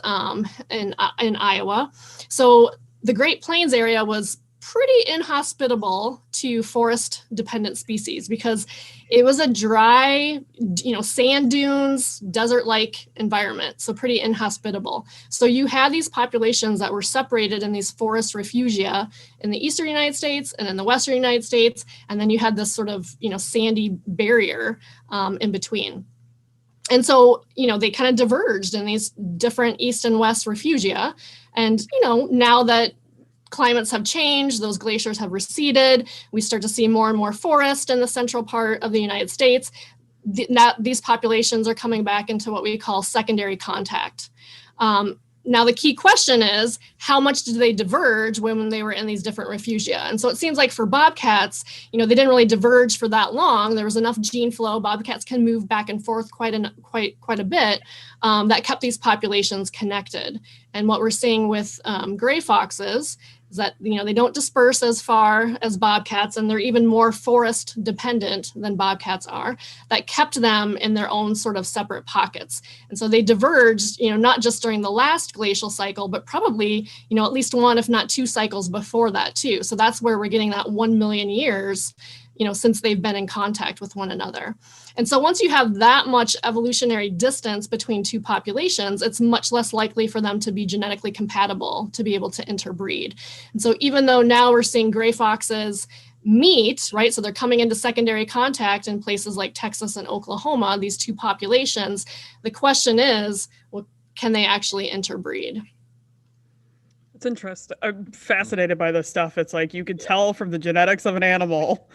in Iowa. So the Great Plains area was pretty inhospitable to forest dependent species because it was a dry, sand dunes, desert-like environment. So pretty inhospitable. So you had these populations that were separated in these forest refugia in the eastern United States and in the western United States. And then you had this sort of, sandy barrier in between. And so, they kind of diverged in these different east and west refugia. And, now that climates have changed, those glaciers have receded, we start to see more and more forest in the central part of the United States. These populations are coming back into what we call secondary contact. Now, the key question is, how much did they diverge when they were in these different refugia? And so it seems like for bobcats, they didn't really diverge for that long. There was enough gene flow. Bobcats can move back and forth quite a bit that kept these populations connected. And what we're seeing with gray foxes is that they don't disperse as far as bobcats, and they're even more forest dependent than bobcats are. That kept them in their own sort of separate pockets. And so they diverged, not just during the last glacial cycle, but probably, at least one, if not two cycles before that too. So that's where we're getting that 1 million years, since they've been in contact with one another. And so once you have that much evolutionary distance between two populations, it's much less likely for them to be genetically compatible to be able to interbreed. And so even though now we're seeing gray foxes meet, right? So they're coming into secondary contact in places like Texas and Oklahoma, these two populations, the question is, well, can they actually interbreed? It's interesting. I'm fascinated by this stuff. It's like you could tell from the genetics of an animal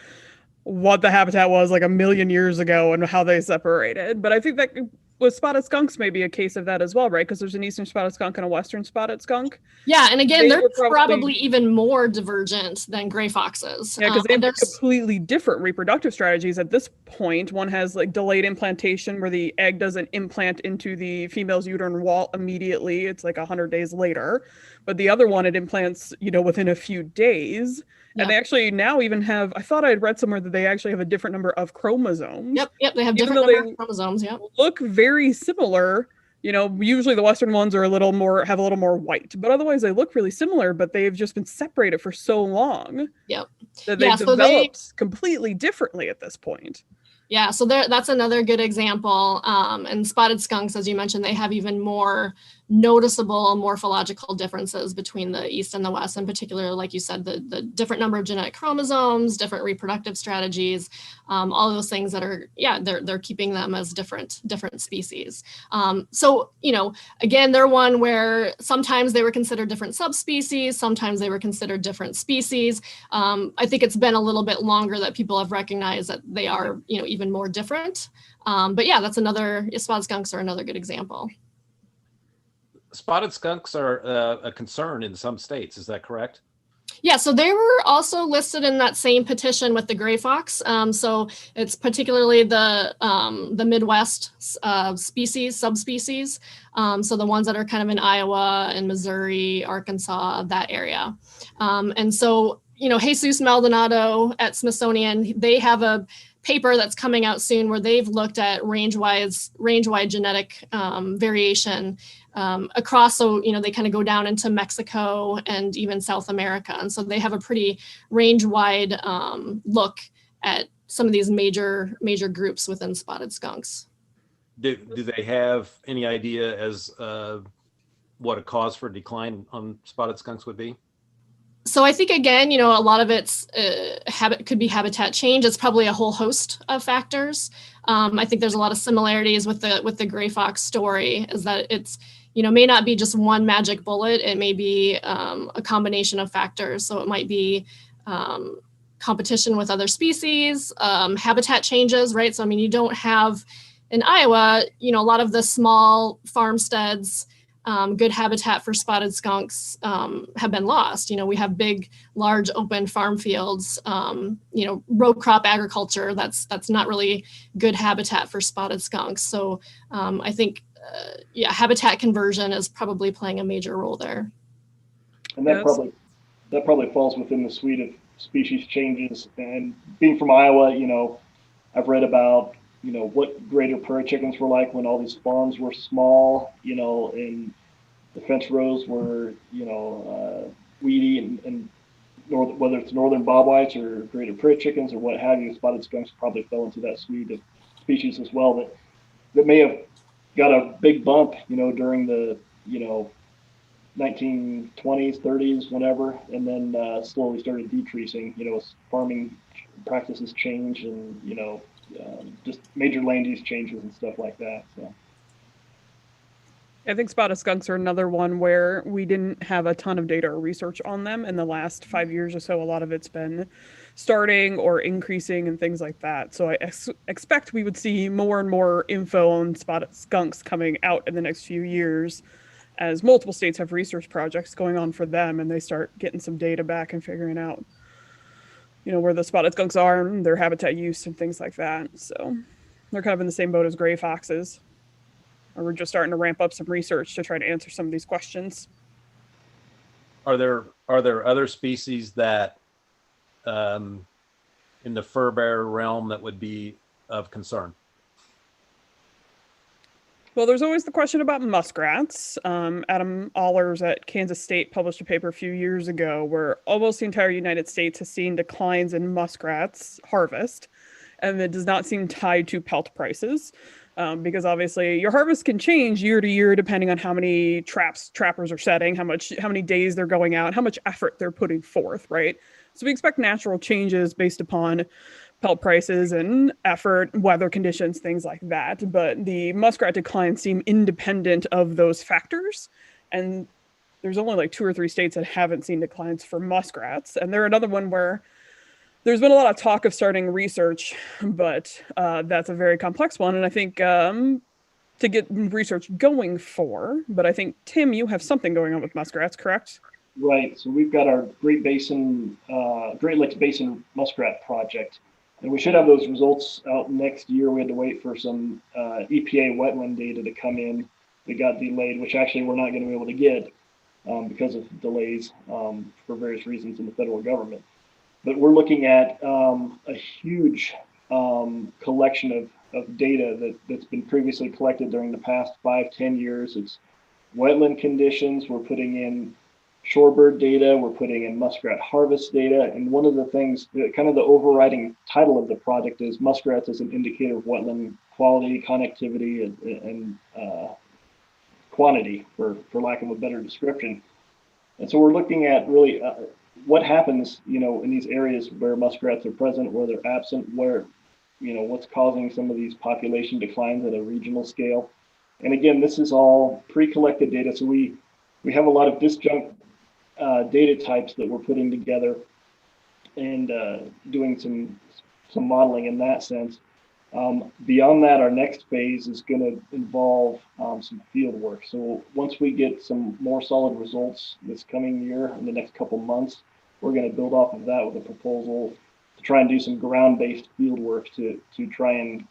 what the habitat was like 1 million years ago and how they separated. But I think that with spotted skunks may be a case of that as well, right? Because there's an eastern spotted skunk and a western spotted skunk. Yeah, and again, they're probably even more divergent than gray foxes. Yeah, because they have completely different reproductive strategies at this point. One has like delayed implantation where the egg doesn't implant into the female's uterine wall immediately. It's like 100 days later. But the other one, it implants, within a few days. Yeah. And they actually now even have, I thought I had read somewhere that they actually have a different number of chromosomes. Yep, they have different number of chromosomes, yeah. Look very similar. Usually the Western ones are have a little more white, but otherwise they look really similar, but they've just been separated for so long. Yep. That they've developed completely differently at this point. Yeah, so that's another good example. And spotted skunks, as you mentioned, they have even more noticeable morphological differences between the East and the West, in particular, like you said, the different number of genetic chromosomes, different reproductive strategies, all those things that are, they're keeping them as different species. So, again, they're one where sometimes they were considered different subspecies, sometimes they were considered different species. I think it's been a little bit longer that people have recognized that they are, even more different. But yeah, that's spotted skunks are another good example. Spotted skunks are a concern in some states. Is that correct? Yeah, so they were also listed in that same petition with the gray fox. So it's particularly the Midwest subspecies. So the ones that are kind of in Iowa and Missouri, Arkansas, that area. And so, Jesus Maldonado at Smithsonian, they have a paper that's coming out soon where they've looked at range-wide genetic variation across. So, they kind of go down into Mexico and even South America. And so they have a pretty range-wide look at some of these major groups within spotted skunks. Do they have any idea as what a cause for decline on spotted skunks would be? So I think, again, a lot of it's could be habitat change. It's probably a whole host of factors. I think there's a lot of similarities with the gray fox story, is that it's, may not be just one magic bullet. It may be a combination of factors. So it might be competition with other species, habitat changes, right? So, you don't have in Iowa, a lot of the small farmsteads, good habitat for spotted skunks have been lost. We have big, large open farm fields, row crop agriculture. That's not really good habitat for spotted skunks. So I think, habitat conversion is probably playing a major role there. And that probably falls within the suite of species changes. And being from Iowa, I've read about what greater prairie chickens were like when all these farms were small, and the fence rows were, weedy, and whether it's northern bobwhites or greater prairie chickens or what have you, spotted skunks probably fell into that suite of species as well that may have got a big bump, during the, 1920s, 30s, whenever, and then slowly started decreasing, as farming practices change and, just major land use changes and stuff like that. So I think spotted skunks are another one where we didn't have a ton of data or research on them in the last 5 years or so. A lot of it's been starting or increasing and things like that. So I expect we would see more and more info on spotted skunks coming out in the next few years, as multiple states have research projects going on for them and they start getting some data back and figuring out, where the spotted skunks are and their habitat use and things like that. So they're kind of in the same boat as gray foxes. Or we're just starting to ramp up some research to try to answer some of these questions. Are there other species that in the fur bearer realm that would be of concern? Well, there's always the question about muskrats. Adam Allers at Kansas State published a paper a few years ago where almost the entire United States has seen declines in muskrats harvest, and it does not seem tied to pelt prices. Because obviously your harvest can change year to year depending on how many trappers are setting, how many days they're going out, how much effort they're putting forth, right? So we expect natural changes based upon pelt prices and effort, weather conditions, things like that. But the muskrat declines seem independent of those factors. And there's only like 2 or 3 states that haven't seen declines for muskrats. And they're another one where there's been a lot of talk of starting research, but that's a very complex one. And I think to get research going for, but I think, Tim, you have something going on with muskrats, correct? Right. So we've got our Great Lakes Basin Muskrat Project, and we should have those results out next year. We had to wait for some EPA wetland data to come in. They got delayed, which actually we're not going to be able to get because of delays for various reasons in the federal government. But we're looking at a huge collection of data that's been previously collected during the past 5-10 years. It's wetland conditions. We're putting in shorebird data. We're putting in muskrat harvest data. And one of the things, kind of the overriding title of the project is Muskrats as an indicator of wetland quality, connectivity, and quantity, for lack of a better description. And so we're looking at really what happens, in these areas where muskrats are present, where they're absent, where, what's causing some of these population declines at a regional scale. And again, this is all pre-collected data. So we have a lot of disjunct data types that we're putting together and doing some modeling in that sense. Beyond that, our next phase is going to involve some field work. So once we get some more solid results this coming year, in the next couple months, we're going to build off of that with a proposal to try and do some ground-based field work to try and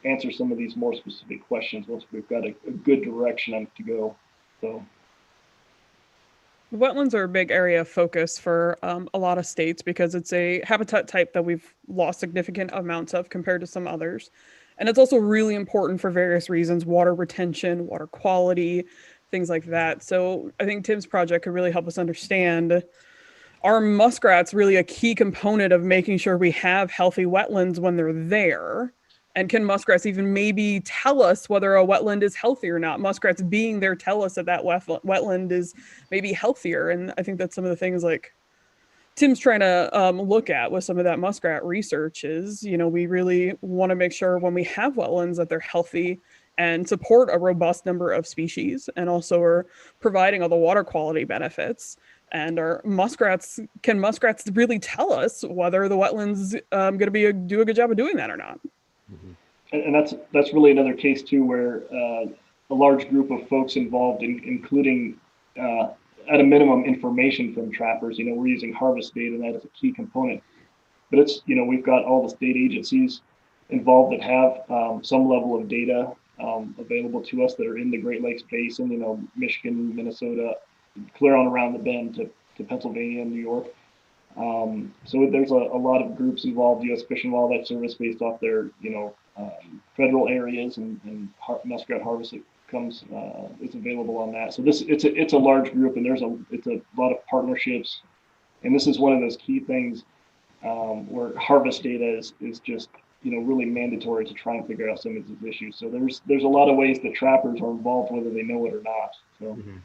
answer some of these more specific questions once we've got a good direction to go. So. Wetlands are a big area of focus for a lot of states because it's a habitat type that we've lost significant amounts of compared to some others. And it's also really important for various reasons: water retention, water quality, things like that. So I think Tim's project could really help us understand, are muskrats really a key component of making sure we have healthy wetlands when they're there? And can muskrats even maybe tell us whether a wetland is healthy or not? Muskrats being there tell us that wetland is maybe healthier. And I think that's some of the things like Tim's trying to look at with some of that muskrat research is, we really want to make sure when we have wetlands that they're healthy and support a robust number of species, and also are providing all the water quality benefits. And can muskrats really tell us whether the wetland's going to do a good job of doing that or not? And that's really another case too, where a large group of folks involved, including at a minimum information from trappers. We're using harvest data, and that is a key component. But it's we've got all the state agencies involved that have some level of data available to us that are in the Great Lakes Basin. Michigan, Minnesota, clear on around the bend to Pennsylvania and New York. So there's a lot of groups involved. U.S. Fish and Wildlife Service, based off their federal areas, and muskrat harvest is available on that. So it's a large group, and it's a lot of partnerships, and this is one of those key things where harvest data is just really mandatory to try and figure out some of these issues. So there's a lot of ways that trappers are involved, whether they know it or not. So. Mm-hmm.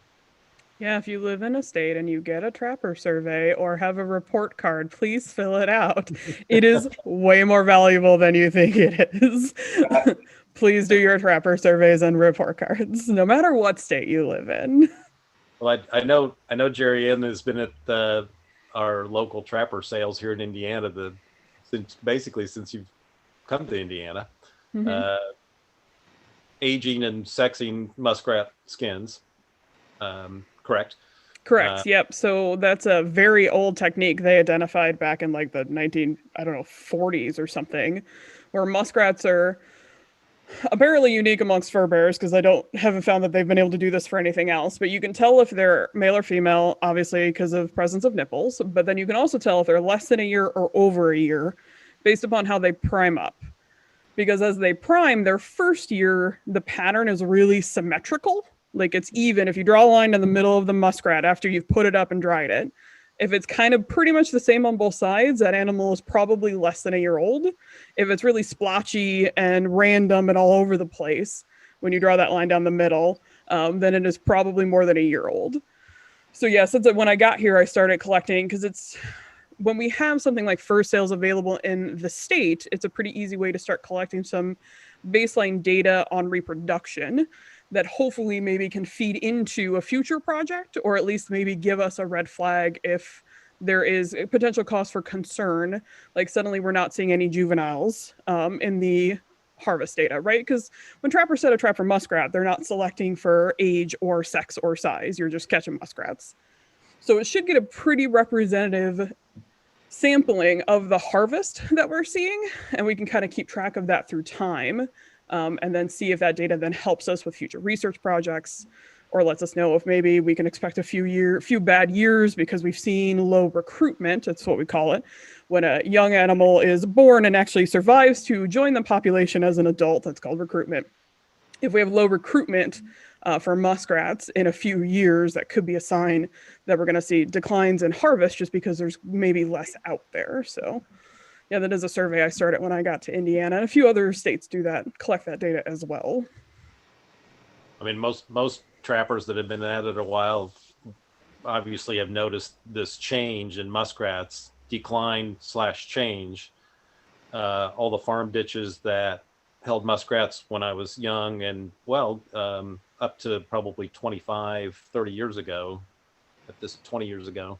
Yeah, if you live in a state and you get a trapper survey or have a report card, please fill it out. It is way more valuable than you think it is. Please do your trapper surveys and report cards, no matter what state you live in. Well, I know Jerry Ann has been at our local trapper sales here in Indiana since you've come to Indiana, aging and sexing muskrat skins. Correct. Correct. Yep. So that's a very old technique they identified back in like the 40s or something, where muskrats are apparently unique amongst fur bearers, because haven't found that they've been able to do this for anything else. But you can tell if they're male or female, obviously, because of presence of nipples. But then you can also tell if they're less than a year or over a year based upon how they prime up. Because as they prime, their first year, the pattern is really symmetrical. Like it's even. If you draw a line in the middle of the muskrat after you've put it up and dried it, if it's kind of pretty much the same on both sides, that animal is probably less than a year old. If it's really splotchy and random and all over the place, when you draw that line down the middle, then it is probably more than a year old. So yeah, since when I got here, I started collecting, because when we have something like fur sales available in the state, it's a pretty easy way to start collecting some baseline data on reproduction that hopefully maybe can feed into a future project, or at least maybe give us a red flag if there is a potential cause for concern. Like suddenly we're not seeing any juveniles in the harvest data, right? Because when trappers set a trap for muskrat, they're not selecting for age or sex or size. You're just catching muskrats. So it should get a pretty representative sampling of the harvest that we're seeing, and we can kind of keep track of that through time. And then see if that data then helps us with future research projects, or lets us know if maybe we can expect a few bad years because we've seen low recruitment. That's what we call it. When a young animal is born and actually survives to join the population as an adult, that's called recruitment. If we have low recruitment for muskrats in a few years, that could be a sign that we're going to see declines in harvest just because there's maybe less out there. So yeah, that is a survey I started when I got to Indiana, and a few other states do that, collect that data as well. I mean, most trappers that have been at it a while obviously have noticed this change in muskrats, decline/change. All the farm ditches that held muskrats when I was young and up to probably 25, 30 years ago, 20 years ago,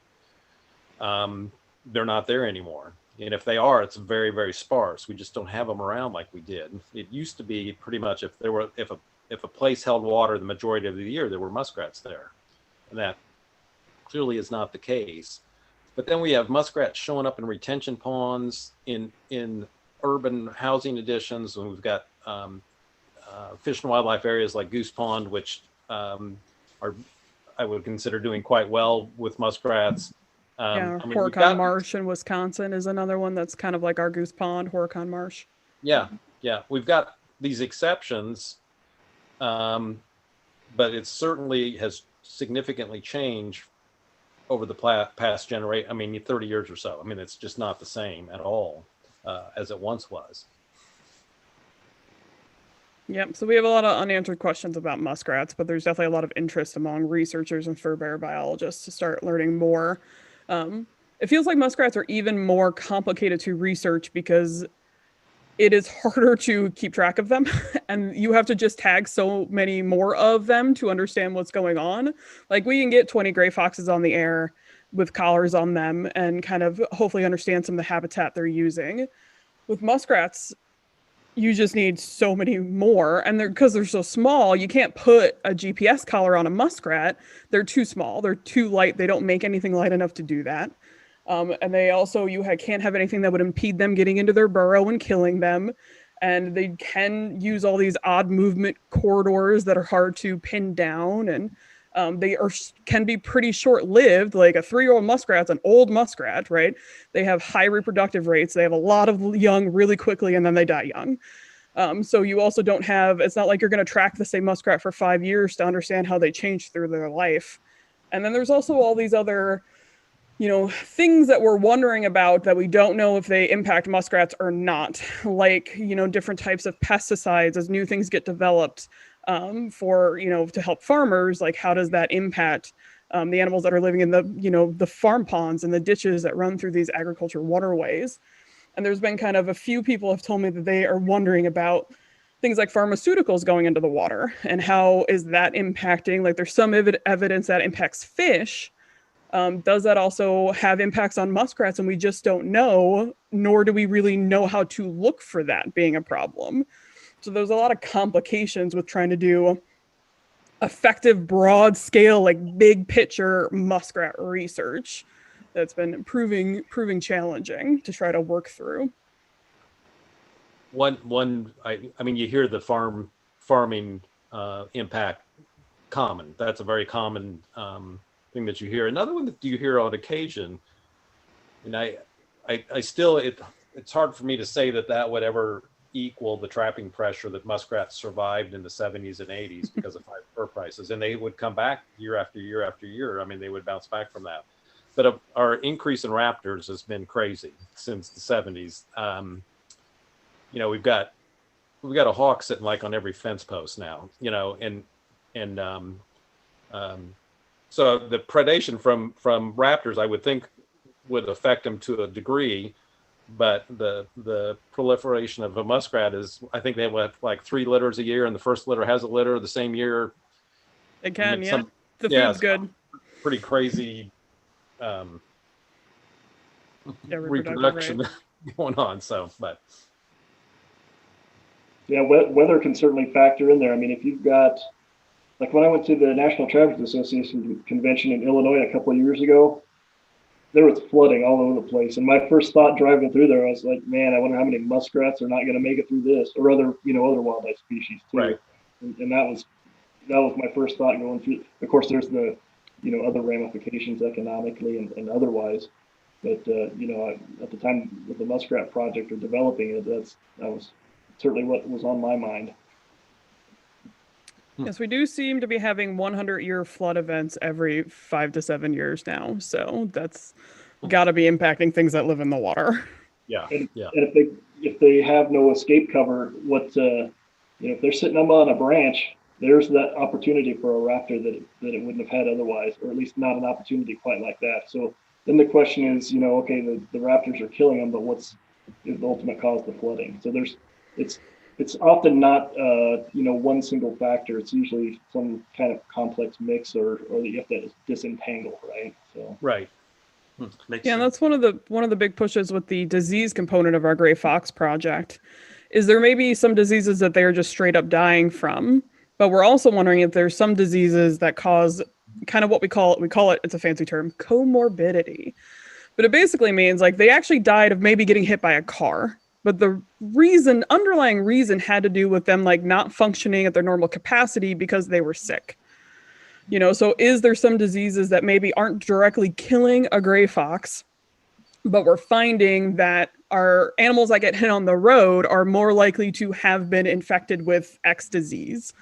they're not there anymore. And if they are, it's very, very sparse. We just don't have them around like we did. It used to be pretty much if a place held water the majority of the year, there were muskrats there. And that clearly is not the case. But then we have muskrats showing up in retention ponds, in urban housing additions, and we've got fish and wildlife areas like Goose Pond, which I would consider doing quite well with muskrats. Horicon Marsh in Wisconsin is another one that's kind of like our Goose Pond, Horicon Marsh. Yeah, we've got these exceptions, but it certainly has significantly changed over the past generation. 30 years or so. It's just not the same at all as it once was. Yep. So we have a lot of unanswered questions about muskrats, but there's definitely a lot of interest among researchers and fur bear biologists to start learning more. It feels like muskrats are even more complicated to research because it is harder to keep track of them and you have to just tag so many more of them to understand what's going on. Like we can get 20 gray foxes on the air with collars on them and kind of hopefully understand some of the habitat they're using. With muskrats, you just need so many more, and because they're so small, you can't put a GPS collar on a muskrat. They're too small, they're too light, they don't make anything light enough to do that. And they also, can't have anything that would impede them getting into their burrow and killing them. And they can use all these odd movement corridors that are hard to pin down, and can be pretty short-lived. Like a 3-year-old muskrat's an old muskrat, right? They have high reproductive rates. They have a lot of young really quickly, and then they die young. So you also don't have, it's not like you're going to track the same muskrat for 5 years to understand how they change through their life. And then there's also all these other, things that we're wondering about that we don't know if they impact muskrats or not, like, different types of pesticides as new things get developed. To help farmers, like how does that impact the animals that are living in the farm ponds and the ditches that run through these agriculture waterways. And there's been kind of a few people have told me that they are wondering about things like pharmaceuticals going into the water and how is that impacting, like there's some evidence that impacts fish. Does that also have impacts on muskrats? And we just don't know, nor do we really know how to look for that being a problem. So there's a lot of complications with trying to do effective, broad scale, like big picture muskrat research that's been proving challenging to try to work through. You hear the farming impact common. That's a very common thing that you hear. Another one that you hear on occasion, and I still, it's hard for me to say that would ever equal the trapping pressure that muskrats survived in the 70s and 80s because of high fur prices, and they would come back year after year after year. They would bounce back from that. But our increase in raptors has been crazy since the 70s. We've got a hawk sitting like on every fence post now. So the predation from raptors, I would think, would affect them to a degree. But the proliferation of a muskrat is, I think they have like 3 litters a year, and the first litter has a litter the same year. It can, the food's good. Pretty crazy reproduction going on. So, but yeah, weather can certainly factor in there. If you've got, like when I went to the National Trappers Association convention in Illinois a couple of years ago, there was flooding all over the place. And my first thought driving through there, I was like, man, I wonder how many muskrats are not going to make it through this, or other wildlife species too. Right. And that was my first thought going through. Of course, there's the, other ramifications economically and otherwise. But, at the time with the muskrat project or developing it, that was certainly what was on my mind. Yes, we do seem to be having 100-year flood events every 5 to 7 years now. So that's got to be impacting things that live in the water. Yeah. And if they have no escape cover, if they're sitting up on a branch, there's that opportunity for a raptor that it wouldn't have had otherwise, or at least not an opportunity quite like that. So then the question is, okay, the raptors are killing them, but what's the ultimate cause of the flooding? So it's often not one single factor. It's usually some kind of complex mix, or that you have to disentangle, right? So Right. Yeah, and that's one of the big pushes with the disease component of our gray fox project. Is there may be some diseases that they're just straight up dying from, but we're also wondering if there's some diseases that cause kind of what we call it, it's a fancy term, comorbidity. But it basically means like they actually died of maybe getting hit by a car. But the underlying reason had to do with them like not functioning at their normal capacity because they were sick. So is there some diseases that maybe aren't directly killing a gray fox, but we're finding that our animals that get hit on the road are more likely to have been infected with X disease,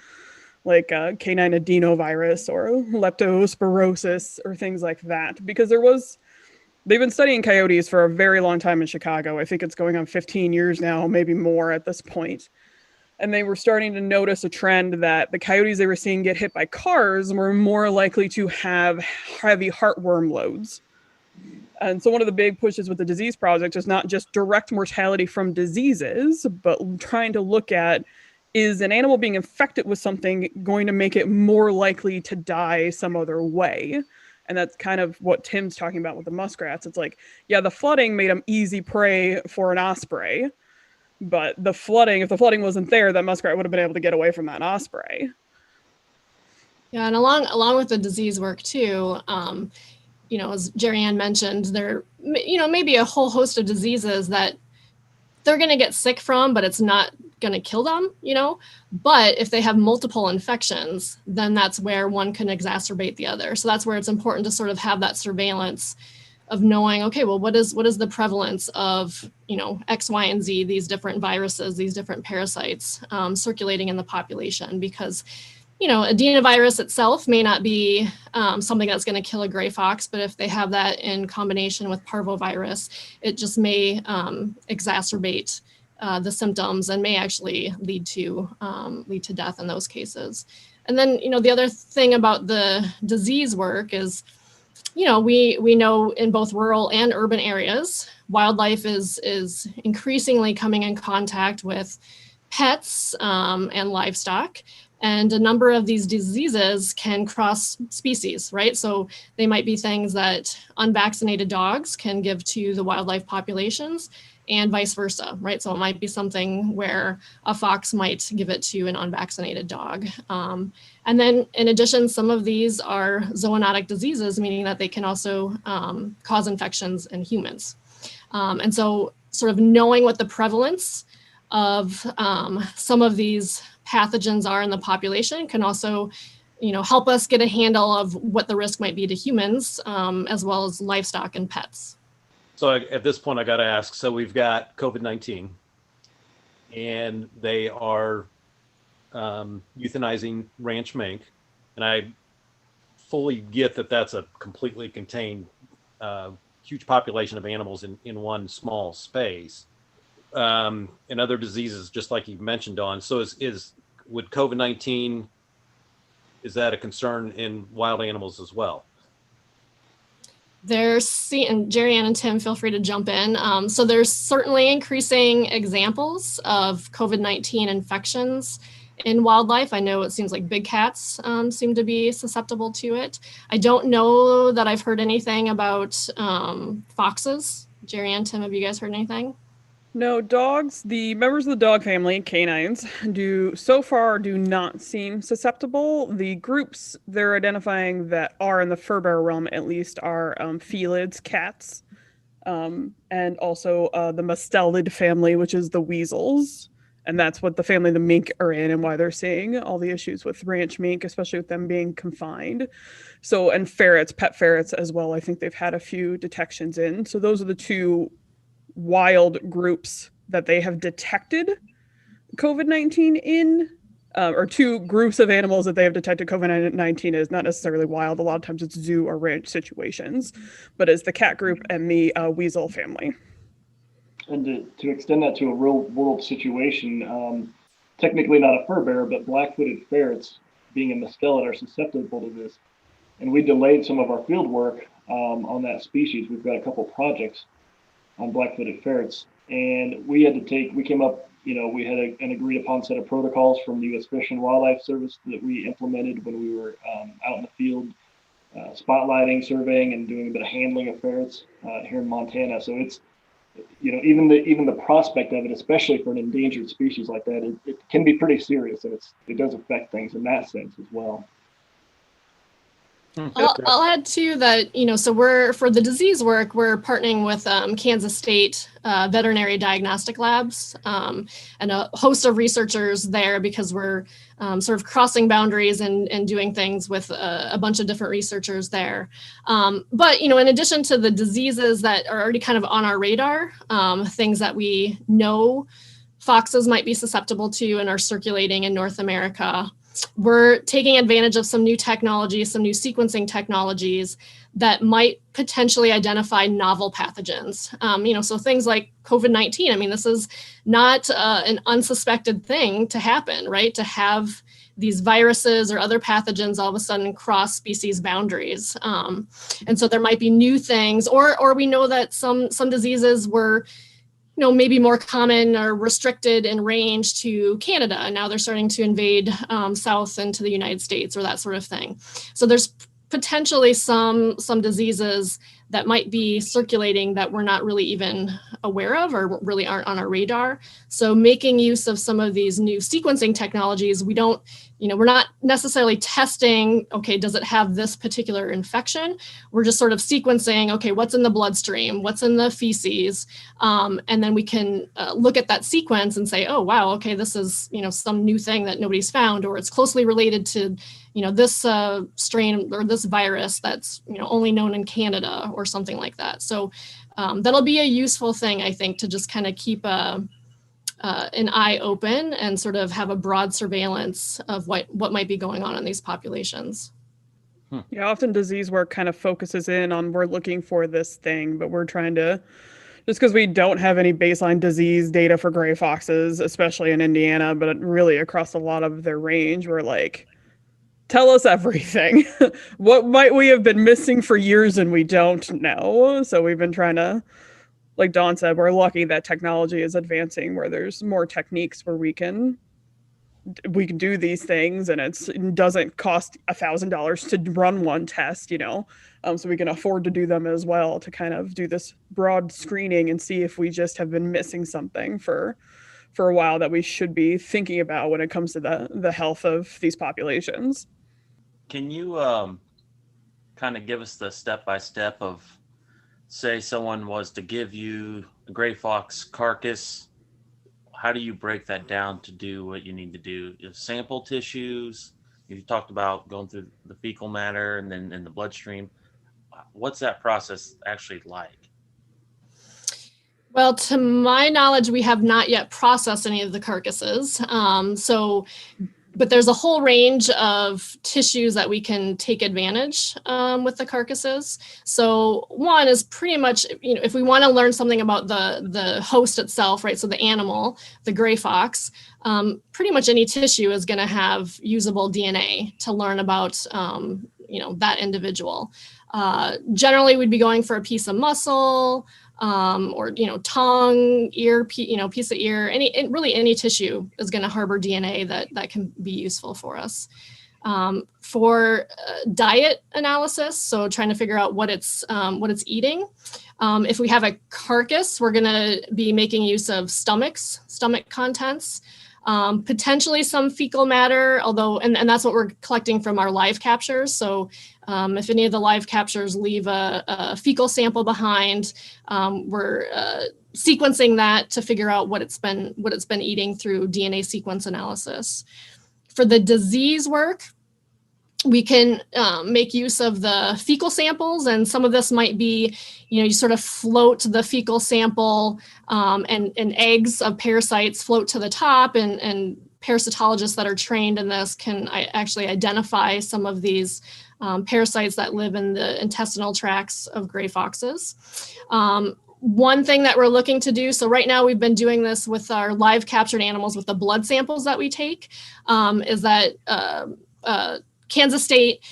like canine adenovirus or leptospirosis or things like that. Because they've been studying coyotes for a very long time in Chicago. I think it's going on 15 years now, maybe more at this point. And they were starting to notice a trend that the coyotes they were seeing get hit by cars were more likely to have heavy heartworm loads. And so one of the big pushes with the disease project is not just direct mortality from diseases, but trying to look at, is an animal being infected with something going to make it more likely to die some other way? And that's kind of what Tim's talking about with the muskrats. It's like, yeah, the flooding made them easy prey for an osprey. But if the flooding wasn't there, that muskrat would have been able to get away from that osprey. Yeah, and along with the disease work too, as Jerry Ann mentioned, there, maybe a whole host of diseases that they're going to get sick from, but it's not going to kill them, But if they have multiple infections, then that's where one can exacerbate the other. So that's where it's important to sort of have that surveillance of knowing, okay, well, what is the prevalence of, X, Y, and Z, these different viruses, these different parasites circulating in the population? Because, adenovirus itself may not be something that's going to kill a gray fox, but if they have that in combination with parvovirus, it just may exacerbate the symptoms and may actually lead to death in those cases. And then, the other thing about the disease work is, we know in both rural and urban areas, wildlife is increasingly coming in contact with pets and livestock. And a number of these diseases can cross species, right? So they might be things that unvaccinated dogs can give to the wildlife populations and vice versa, right? So it might be something where a fox might give it to an unvaccinated dog. And then in addition, some of these are zoonotic diseases, meaning that they can also cause infections in humans. And so sort of knowing what the prevalence of some of these pathogens are in the population can also, help us get a handle of what the risk might be to humans, as well as livestock and pets. So at this point, I got to ask, so we've got COVID-19 and they are euthanizing ranch mink. And I fully get that that's a completely contained, huge population of animals in one small space. And other diseases, just like you mentioned, Dawn. So would COVID-19, is that a concern in wild animals as well? And Jerry Ann and Tim, feel free to jump in. So there's certainly increasing examples of COVID-19 infections in wildlife. I know it seems like big cats seem to be susceptible to it. I don't know that I've heard anything about foxes. Jerry Ann, Tim, have you guys heard anything? No, dogs, the members of the dog family, canines, do not seem susceptible. The groups they're identifying that are in the fur bearer realm, at least, are felids, cats, and also the mustelid family, which is the weasels. And that's what the family the mink are in and why they're seeing all the issues with ranch mink, especially with them being confined. So, and ferrets, pet ferrets as well, I think they've had a few detections in. So those are the two wild groups that they have detected COVID-19 in, or two groups of animals that they have detected COVID-19 is not necessarily wild. A lot of times it's zoo or ranch situations, but it's the cat group and the weasel family. And to extend that to a real world situation, technically not a fur bearer, but black-footed ferrets being a mustelid are susceptible to this. And we delayed some of our field work on that species. We've got a couple projects on black-footed ferrets, and we came up, we had an agreed upon set of protocols from the U.S. Fish and Wildlife Service that we implemented when we were out in the field, spotlighting, surveying, and doing a bit of handling of ferrets here in Montana. So it's, even the prospect of it, especially for an endangered species like that, it can be pretty serious, and it does affect things in that sense as well. I'll add too that, so for the disease work, we're partnering with Kansas State veterinary diagnostic labs and a host of researchers there, because we're sort of crossing boundaries and doing things with a bunch of different researchers there. But, in addition to the diseases that are already kind of on our radar, things that we know foxes might be susceptible to and are circulating in North America, we're taking advantage of some new technologies, some new sequencing technologies that might potentially identify novel pathogens. So things like COVID-19, this is not an unsuspected thing to happen, right? To have these viruses or other pathogens all of a sudden cross species boundaries. And so there might be new things, or we know that some diseases were maybe more common or restricted in range to Canada, and now they're starting to invade south into the United States or that sort of thing. So there's potentially some diseases that might be circulating that we're not really even aware of or really aren't on our radar. So making use of some of these new sequencing technologies, we're not necessarily testing, okay, does it have this particular infection? We're just sort of sequencing, okay, what's in the bloodstream, what's in the feces, and then we can look at that sequence and say, oh, wow, okay, this is, some new thing that nobody's found, or it's closely related to, this strain or this virus that's, only known in Canada or something like that. So that'll be a useful thing, I think, to just kind of keep an eye open and sort of have a broad surveillance of what might be going on in these populations. Yeah, often disease work kind of focuses in on we're looking for this thing, but we're trying to, just because we don't have any baseline disease data for gray foxes, especially in Indiana, but really across a lot of their range, we're like, tell us everything. What might we have been missing for years and we don't know? So we've been trying to, like Dawn said, we're lucky that technology is advancing where there's more techniques where we can do these things, and it doesn't cost $1,000 to run one test, so we can afford to do them as well, to kind of do this broad screening and see if we just have been missing something for a while that we should be thinking about when it comes to the health of these populations. Can you kind of give us the step-by-step of, say someone was to give you a gray fox carcass, how do you break that down to do what you need to do? Sample tissues, you talked about going through the fecal matter and then in the bloodstream. What's that process actually like? Well, to my knowledge, we have not yet processed any of the carcasses. But there's a whole range of tissues that we can take advantage with the carcasses. So one is pretty much, if we want to learn something about the host itself, right? So the animal, the gray fox, pretty much any tissue is going to have usable DNA to learn about, that individual. Generally, we'd be going for a piece of muscle, or tongue, ear, piece of ear. Any tissue is going to harbor DNA that can be useful for us. For diet analysis, so trying to figure out what it's eating. If we have a carcass, we're going to be making use of stomach contents. Potentially some fecal matter, although, and that's what we're collecting from our live captures. So if any of the live captures leave a fecal sample behind, we're sequencing that to figure out what it's been eating through DNA sequence analysis. For the disease work, we can make use of the fecal samples, and some of this might be, you sort of float the fecal sample and eggs of parasites float to the top, and parasitologists that are trained in this can actually identify some of these parasites that live in the intestinal tracts of gray foxes. One thing that we're looking to do, so right now we've been doing this with our live captured animals with the blood samples that we take, is that Kansas State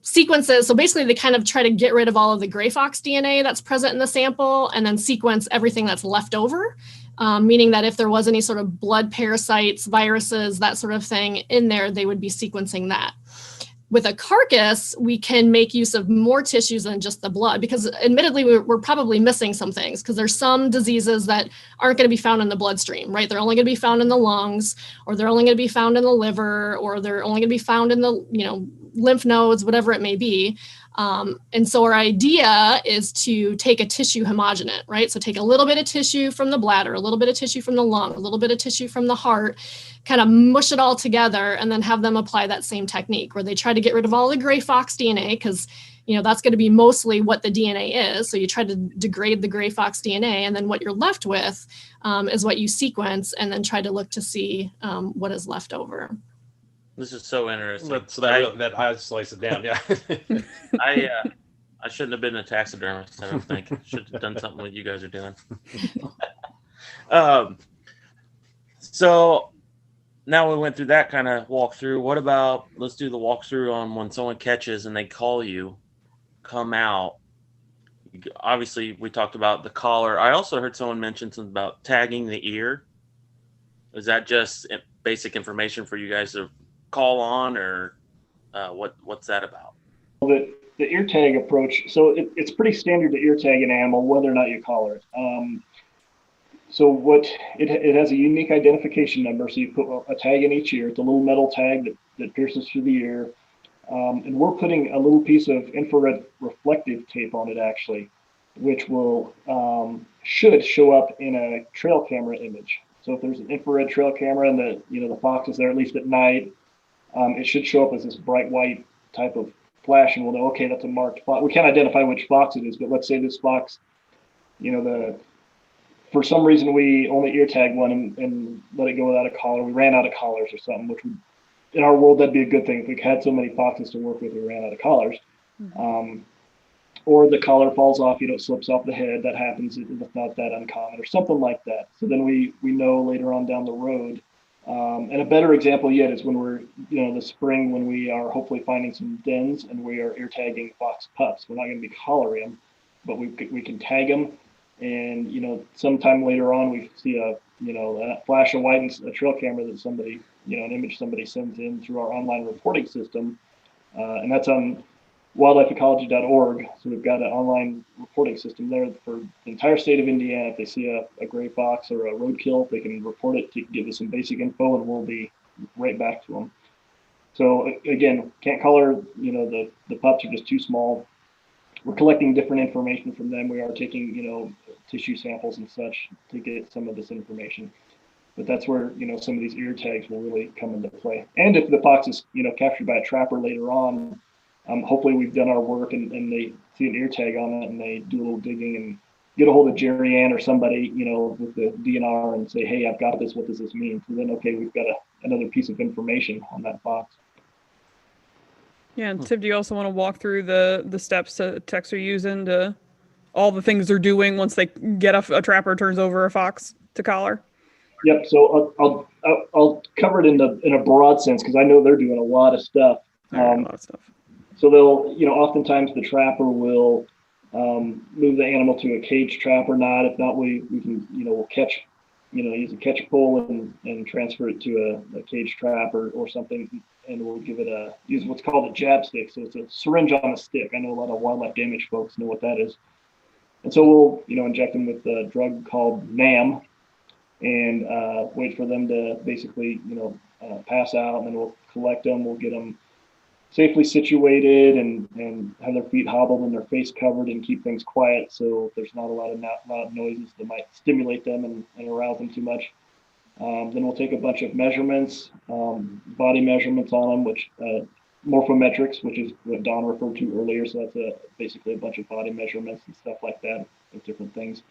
sequences. So basically they kind of try to get rid of all of the gray fox DNA that's present in the sample and then sequence everything that's left over. Meaning that if there was any sort of blood parasites, viruses, that sort of thing in there, they would be sequencing that. With a carcass, we can make use of more tissues than just the blood, because admittedly, we're probably missing some things, because there's some diseases that aren't going to be found in the bloodstream, right? They're only going to be found in the lungs, or they're only going to be found in the liver, or they're only going to be found in the, lymph nodes, whatever it may be. And so our idea is to take a tissue homogenate, right? So take a little bit of tissue from the bladder, a little bit of tissue from the lung, a little bit of tissue from the heart, kind of mush it all together, and then have them apply that same technique where they try to get rid of all the gray fox DNA, because that's going to be mostly what the DNA is. So you try to degrade the gray fox DNA, and then what you're left with is what you sequence, and then try to look to see what is left over. This is so interesting. So that isolates it down. Yeah. I shouldn't have been a taxidermist. I don't think. Should have done something what you guys are doing. So now we went through that kind of walkthrough. What about, let's do the walkthrough on when someone catches and they call you, come out. Obviously, we talked about the collar. I also heard someone mention something about tagging the ear. Is that just basic information for you guys to call on, or what's that about? The ear tag approach, so it's pretty standard to ear tag an animal whether or not you collar it. So it has a unique identification number, so you put a tag in each ear. It's a little metal tag that pierces through the ear, and we're putting a little piece of infrared reflective tape on it actually, which will should show up in a trail camera image. So if there's an infrared trail camera and the fox is there at least at night, it should show up as this bright white type of flash, and we'll know, okay, that's a marked fox. We can't identify which fox it is, but let's say this fox, for some reason we only ear tag one and let it go without a collar. We ran out of collars or something, which would, in our world, that'd be a good thing. If we had so many foxes to work with, we ran out of collars. Mm-hmm. Or the collar falls off, slips off the head. That happens. It's not that uncommon, or something like that. So then we know later on down the road. And a better example yet is when we're, the spring, when we are hopefully finding some dens and we are ear tagging fox pups. We're not going to be collaring them, but we can tag them. And, sometime later on, we see a flash of white in a trail camera that somebody, an image somebody sends in through our online reporting system. And that's on wildlifeecology.org. So we've got an online reporting system there for the entire state of Indiana. If they see a gray fox or a roadkill, they can report it to give us some basic info, and we'll be right back to them. So again, can't collar, the pups are just too small. We're collecting different information from them. We are taking, tissue samples and such to get some of this information. But that's where, some of these ear tags will really come into play. And if the fox is, captured by a trapper later on, hopefully we've done our work and they see an ear tag on it and they do a little digging and get a hold of Jerry Ann or somebody, with the DNR and say, hey, I've got this. What does this mean? So then, okay, we've got another piece of information on that fox. Yeah, and Tim, do you also want to walk through the steps techs are using to all the things they're doing once they get a trapper turns over a fox to collar? Yep. So I'll cover it in a broad sense because I know they're doing a lot of stuff. A lot of stuff. So they'll, oftentimes the trapper will move the animal to a cage trap or not. If not, we can, we'll catch, use a catch pole and transfer it to a cage trap or something. And we'll use what's called a jab stick. So it's a syringe on a stick. I know a lot of wildlife damage folks know what that is. And so we'll, inject them with a drug called NAM and wait for them to basically, pass out, and then we'll collect them. We'll get them safely situated and have their feet hobbled and their face covered and keep things quiet so there's not a lot of loud noises that might stimulate them and arouse them too much. Then we'll take a bunch of measurements, body measurements on them, which morphometrics, which is what Don referred to earlier. So that's basically a bunch of body measurements and stuff like that of different things.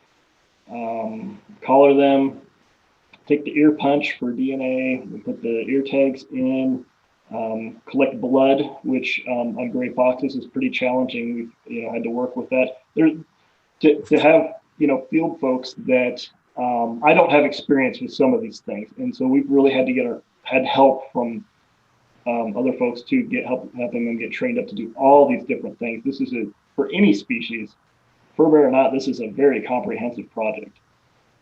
Collar them, take the ear punch for DNA, we put the ear tags in, collect blood, which on gray foxes is pretty challenging. We've had to work with that. To have field folks that I don't have experience with some of these things, and so we've really had to had help from other folks to helping them get trained up to do all these different things. This is for any species, fur bear or not, this is a very comprehensive project.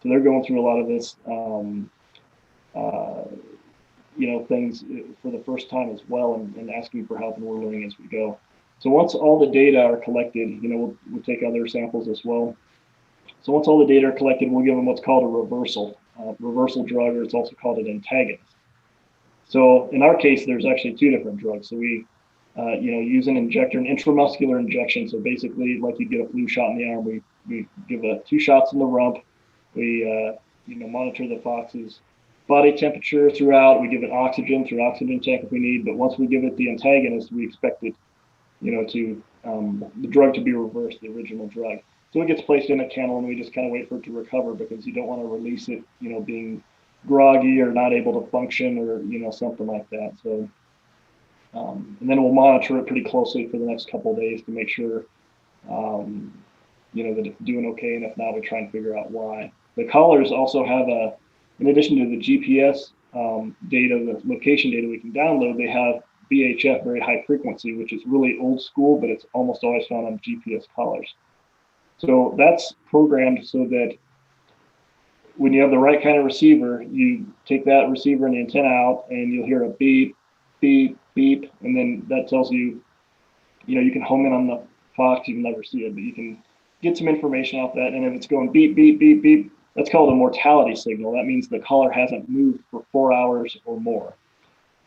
So they're going through a lot of this, things for the first time as well, and asking for help, and we're learning as we go. So once all the data are collected, we'll take other samples as well. So once all the data are collected, we'll give them what's called a reversal drug, or it's also called an antagonist. So in our case, there's actually two different drugs. So we, use an injector, an intramuscular injection. So basically, like you get a flu shot in the arm, we give 2 shots in the rump. We, monitor the fox's body temperature throughout. We give it oxygen through oxygen tank if we need. But once we give it the antagonist, we expect it, the drug to be reversed, the original drug. So it gets placed in a kennel, and we just kind of wait for it to recover, because you don't want to release it, being groggy or not able to function, or something like that. So, and then we'll monitor it pretty closely for the next couple of days to make sure, that it's doing okay, and if not, we try and figure out why. The collars also have in addition to the GPS data, the location data we can download, they have VHF, very high frequency, which is really old school, but it's almost always found on GPS collars. So that's programmed so that when you have the right kind of receiver, you take that receiver and the antenna out, and you'll hear a beep, beep, beep, and then that tells you, you can home in on the fox. You can never see it, but you can get some information off that. And if it's going beep, beep, beep, beep, that's called a mortality signal. That means the collar hasn't moved for 4 hours or more.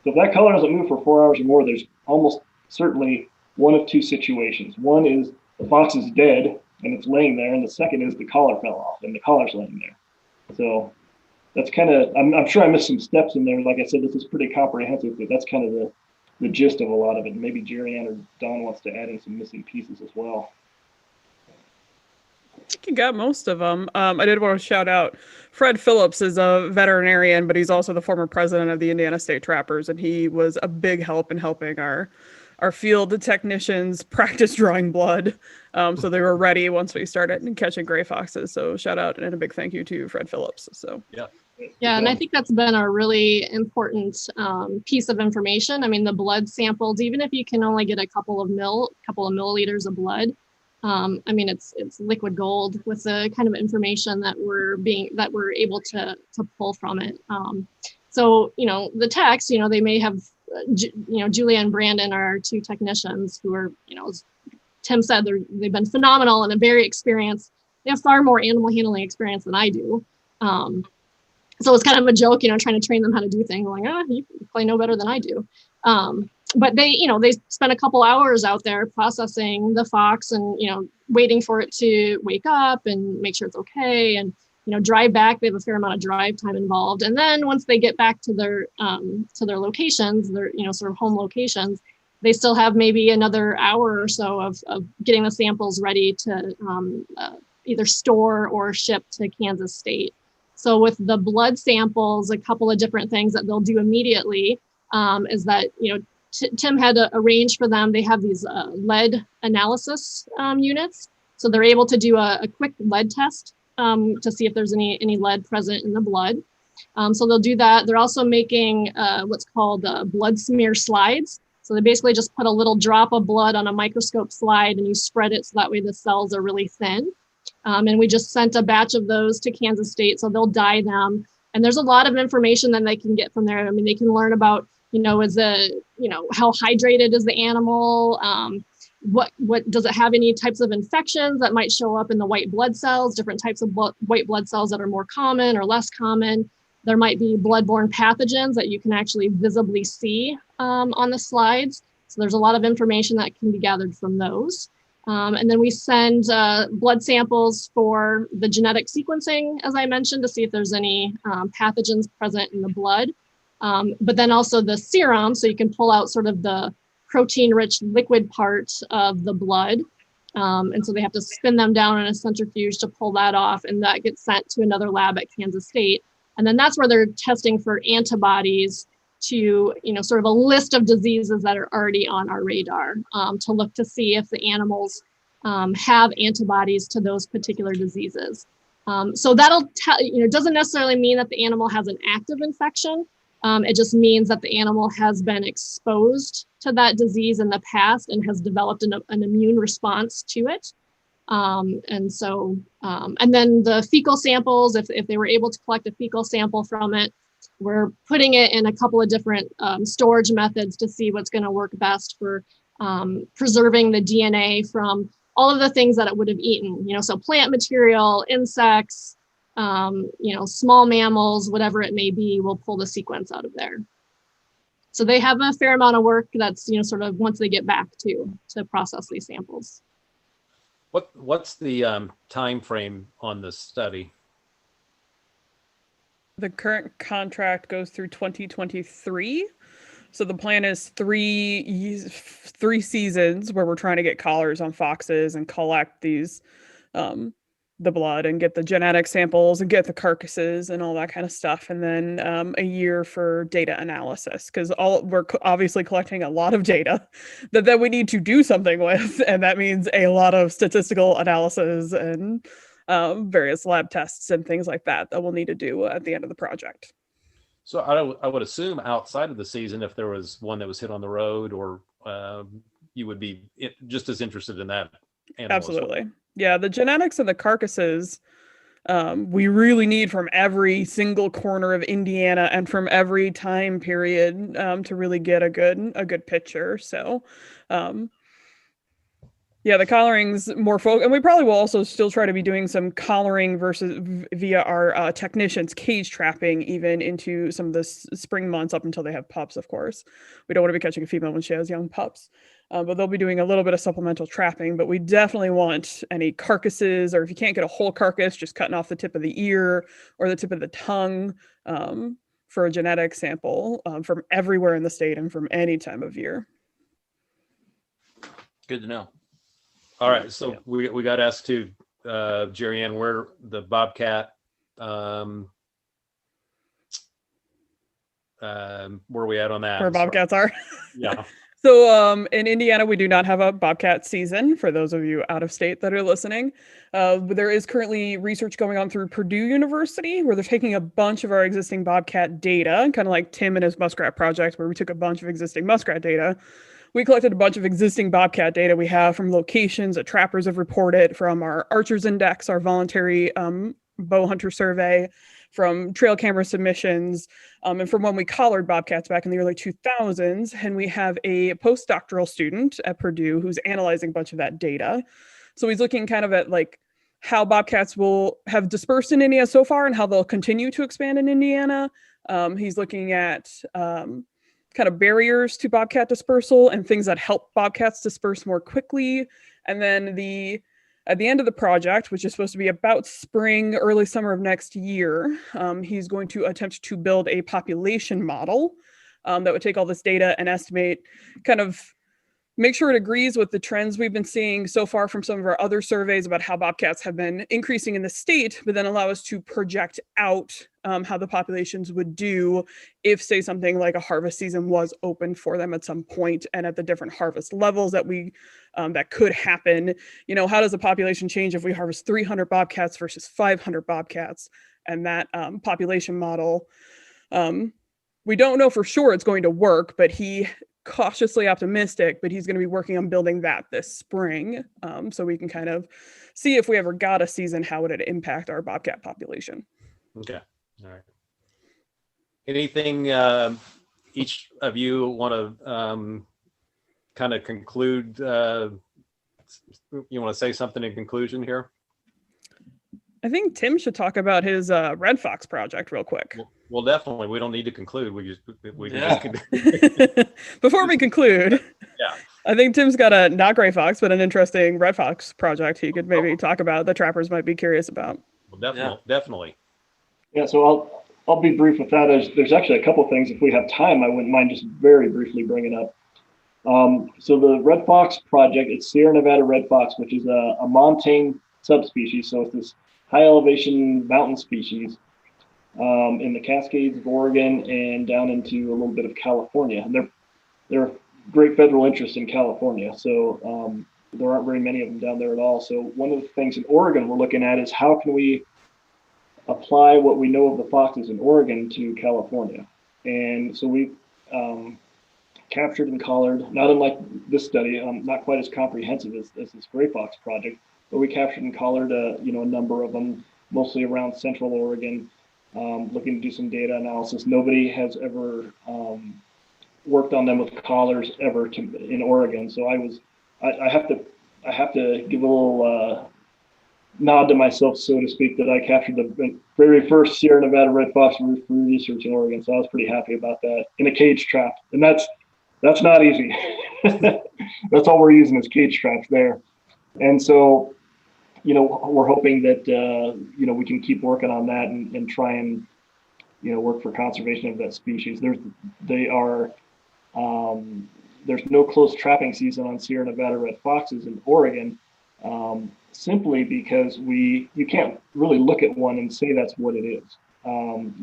So if that collar hasn't moved for 4 hours or more, there's almost certainly one of two situations. One is the fox is dead and it's laying there, and the second is the collar fell off and the collar's laying there. So that's kind of, I'm sure I missed some steps in there. Like I said, this is pretty comprehensive, but that's kind of the gist of a lot of it. Maybe Jerry Ann or Don wants to add in some missing pieces as well. I think you got most of them. I did want to shout out Fred Phillips is a veterinarian, but he's also the former president of the Indiana State Trappers, and he was a big help in helping our field technicians practice drawing blood. So they were ready once we started catching gray foxes. So shout out and a big thank you to Fred Phillips. So yeah, and I think that's been a really important piece of information. I mean, the blood samples, even if you can only get a couple of milliliters of blood, I mean, it's liquid gold with the kind of information that we're able to pull from it. So, the techs, they may have, Julia and Brandon are our 2 technicians who are, as Tim said, they've been phenomenal and very experienced. They have far more animal handling experience than I do. So it's kind of a joke, trying to train them how to do things. I'm like, you probably know better than I do. But they spend a couple hours out there processing the fox and, waiting for it to wake up and make sure it's okay. And, drive back. They have a fair amount of drive time involved. And then once they get back to their locations, their, sort of home locations, they still have maybe another hour or so of getting the samples ready to either store or ship to Kansas State. So with the blood samples, a couple of different things that they'll do immediately is that, Tim had arranged for them. They have these lead analysis units. So they're able to do a quick lead test to see if there's any lead present in the blood. So they'll do that. They're also making what's called blood smear slides. So they basically just put a little drop of blood on a microscope slide and you spread it so that way the cells are really thin. And we just sent a batch of those to Kansas State, so they'll dye them. And there's a lot of information that they can get from there. I mean, they can learn about, how hydrated is the animal? What does it have any types of infections that might show up in the white blood cells, different types of white blood cells that are more common or less common. There might be bloodborne pathogens that you can actually visibly see on the slides. So there's a lot of information that can be gathered from those. And then we send blood samples for the genetic sequencing, as I mentioned, to see if there's any pathogens present in the blood. But then also the serum, so you can pull out sort of the protein-rich liquid part of the blood. And so they have to spin them down in a centrifuge to pull that off, and that gets sent to another lab at Kansas State. And then that's where they're testing for antibodies to, sort of a list of diseases that are already on our radar to look to see if the animals have antibodies to those particular diseases. So that'll doesn't necessarily mean that the animal has an active infection, It just means that the animal has been exposed to that disease in the past and has developed an immune response to it. And then the fecal samples, if they were able to collect a fecal sample from it, we're putting it in a couple of different storage methods to see what's going to work best for preserving the DNA from all of the things that it would have eaten, so plant material, insects, small mammals, whatever it may be, we'll pull the sequence out of there. So they have a fair amount of work that's, sort of once they get back to process these samples. What's the time frame on this study? The current contract goes through 2023. So the plan is three seasons where we're trying to get collars on foxes and collect these, the blood and get the genetic samples and get the carcasses and all that kind of stuff. And then a year for data analysis, because we're obviously collecting a lot of data that we need to do something with. And that means a lot of statistical analysis and various lab tests and things like that we'll need to do at the end of the project. So I would assume outside of the season, if there was one that was hit on the road, or you would be just as interested in that animal. Absolutely. Yeah, the genetics and the carcasses we really need from every single corner of Indiana and from every time period to really get a good picture. So yeah, the collaring's more and we probably will also still try to be doing some collaring via our technicians cage trapping even into some of the spring months up until they have pups, of course. We don't want to be catching a female when she has young pups. But they'll be doing a little bit of supplemental trapping, but we definitely want any carcasses, or if you can't get a whole carcass, just cutting off the tip of the ear or the tip of the tongue for a genetic sample from everywhere in the state and from any time of year. Good to know. All right, so yeah. we got asked to Jerry Ann, where the Bobcat, where are we at on that? Where Bobcats are? Yeah. So in Indiana, we do not have a Bobcat season, for those of you out of state that are listening. There is currently research going on through Purdue University, where they're taking a bunch of our existing Bobcat data, kind of like Tim and his Muskrat project, where we took a bunch of existing Muskrat data. We collected a bunch of existing Bobcat data we have from locations that trappers have reported, from our Archer's Index, our voluntary bow hunter survey, from trail camera submissions, and from when we collared bobcats back in the early 2000s. And we have a postdoctoral student at Purdue who's analyzing a bunch of that data. So he's looking kind of at like how bobcats will have dispersed in Indiana so far and how they'll continue to expand in Indiana. He's looking at kind of barriers to bobcat dispersal and things that help bobcats disperse more quickly. And then at the end of the project, which is supposed to be about spring, early summer of next year, he's going to attempt to build a population model that would take all this data and estimate, kind of make sure it agrees with the trends we've been seeing so far from some of our other surveys about how bobcats have been increasing in the state, but then allow us to project out how the populations would do if, say, something like a harvest season was open for them at some point, and at the different harvest levels that that could happen. How does the population change if we harvest 300 bobcats versus 500 bobcats? And that population model, we don't know for sure it's going to work, but he cautiously optimistic, but he's going to be working on building that this spring, so we can kind of see if we ever got a season, how would it impact our bobcat population. Okay. All right. Anything each of you want to kind of conclude? You want to say something in conclusion here? I think Tim should talk about his Red Fox project real quick. Well, definitely. We don't need to conclude. We Yeah. just Before we conclude, yeah. I think Tim's got a not gray fox, but an interesting Red Fox project he could maybe talk about that trappers might be curious about. Well, definitely. Yeah, so I'll be brief with that. There's actually a couple things, if we have time, I wouldn't mind just very briefly bringing up. So the Red Fox project, it's Sierra Nevada Red Fox, which is a montane subspecies. So it's this high elevation mountain species in the Cascades of Oregon and down into a little bit of California. And they're of great federal interest in California. So there aren't very many of them down there at all. So one of the things in Oregon we're looking at is how can we apply what we know of the foxes in Oregon to California. And so we captured and collared, not unlike this study, not quite as comprehensive as this gray fox project, but we captured and collared a number of them, mostly around Central Oregon, looking to do some data analysis. Nobody has ever worked on them with collars ever in Oregon, so I have to give a little nod to myself, so to speak, that I captured the very first Sierra Nevada red fox research in Oregon. So I was pretty happy about that in a cage trap, and that's not easy. That's all we're using is cage traps there, and so we're hoping that we can keep working on that and try and work for conservation of that species. There's no close trapping season on Sierra Nevada red foxes in Oregon, simply because you can't really look at one and say that's what it is. And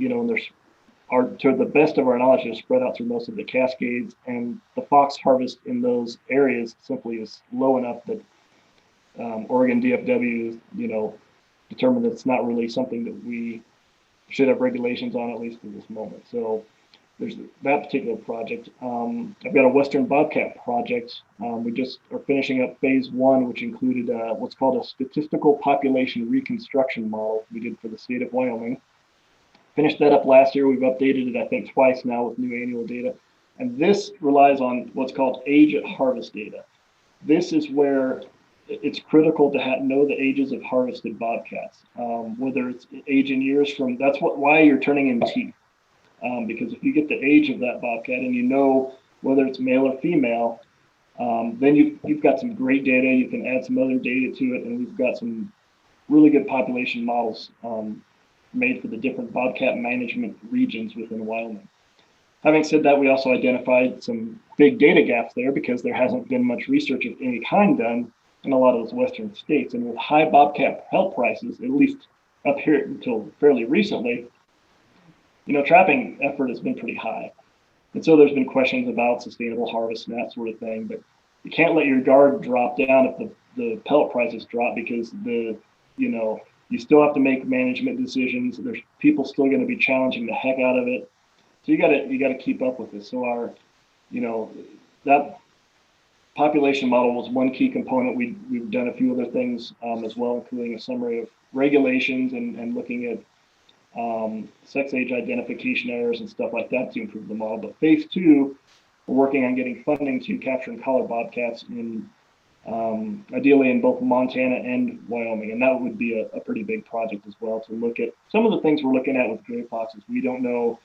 to the best of our knowledge, they're spread out through most of the Cascades, and the fox harvest in those areas simply is low enough that Oregon DFW, determined that it's not really something that we should have regulations on, at least at this moment. So there's that particular project. I've got a Western Bobcat project. We just are finishing up phase 1, which included what's called a statistical population reconstruction model we did for the state of Wyoming. Finished that up last year. We've updated it, I think, twice now with new annual data. And this relies on what's called age at harvest data. This is where it's critical to know the ages of harvested bobcats, whether it's age in years from, why you're turning in teeth. Because if you get the age of that bobcat and you know whether it's male or female, then you've got some great data. You can add some other data to it, and we've got some really good population models made for the different bobcat management regions within Wyoming. Having said that, we also identified some big data gaps there because there hasn't been much research of any kind done in a lot of those western states. And with high bobcat pelt prices, at least up here until fairly recently, trapping effort has been pretty high. And so there's been questions about sustainable harvest and that sort of thing, but you can't let your guard drop down if the pelt prices drop, because you still have to make management decisions. There's people still going to be challenging the heck out of it. So you got to keep up with this. So that population model was one key component. We've done a few other things as well, including a summary of regulations and looking at sex age identification errors and stuff like that to improve the model. But phase 2, we're working on getting funding to capture and collar bobcats ideally in both Montana and Wyoming. And that would be a pretty big project as well, to look at some of the things we're looking at with gray foxes. We don't know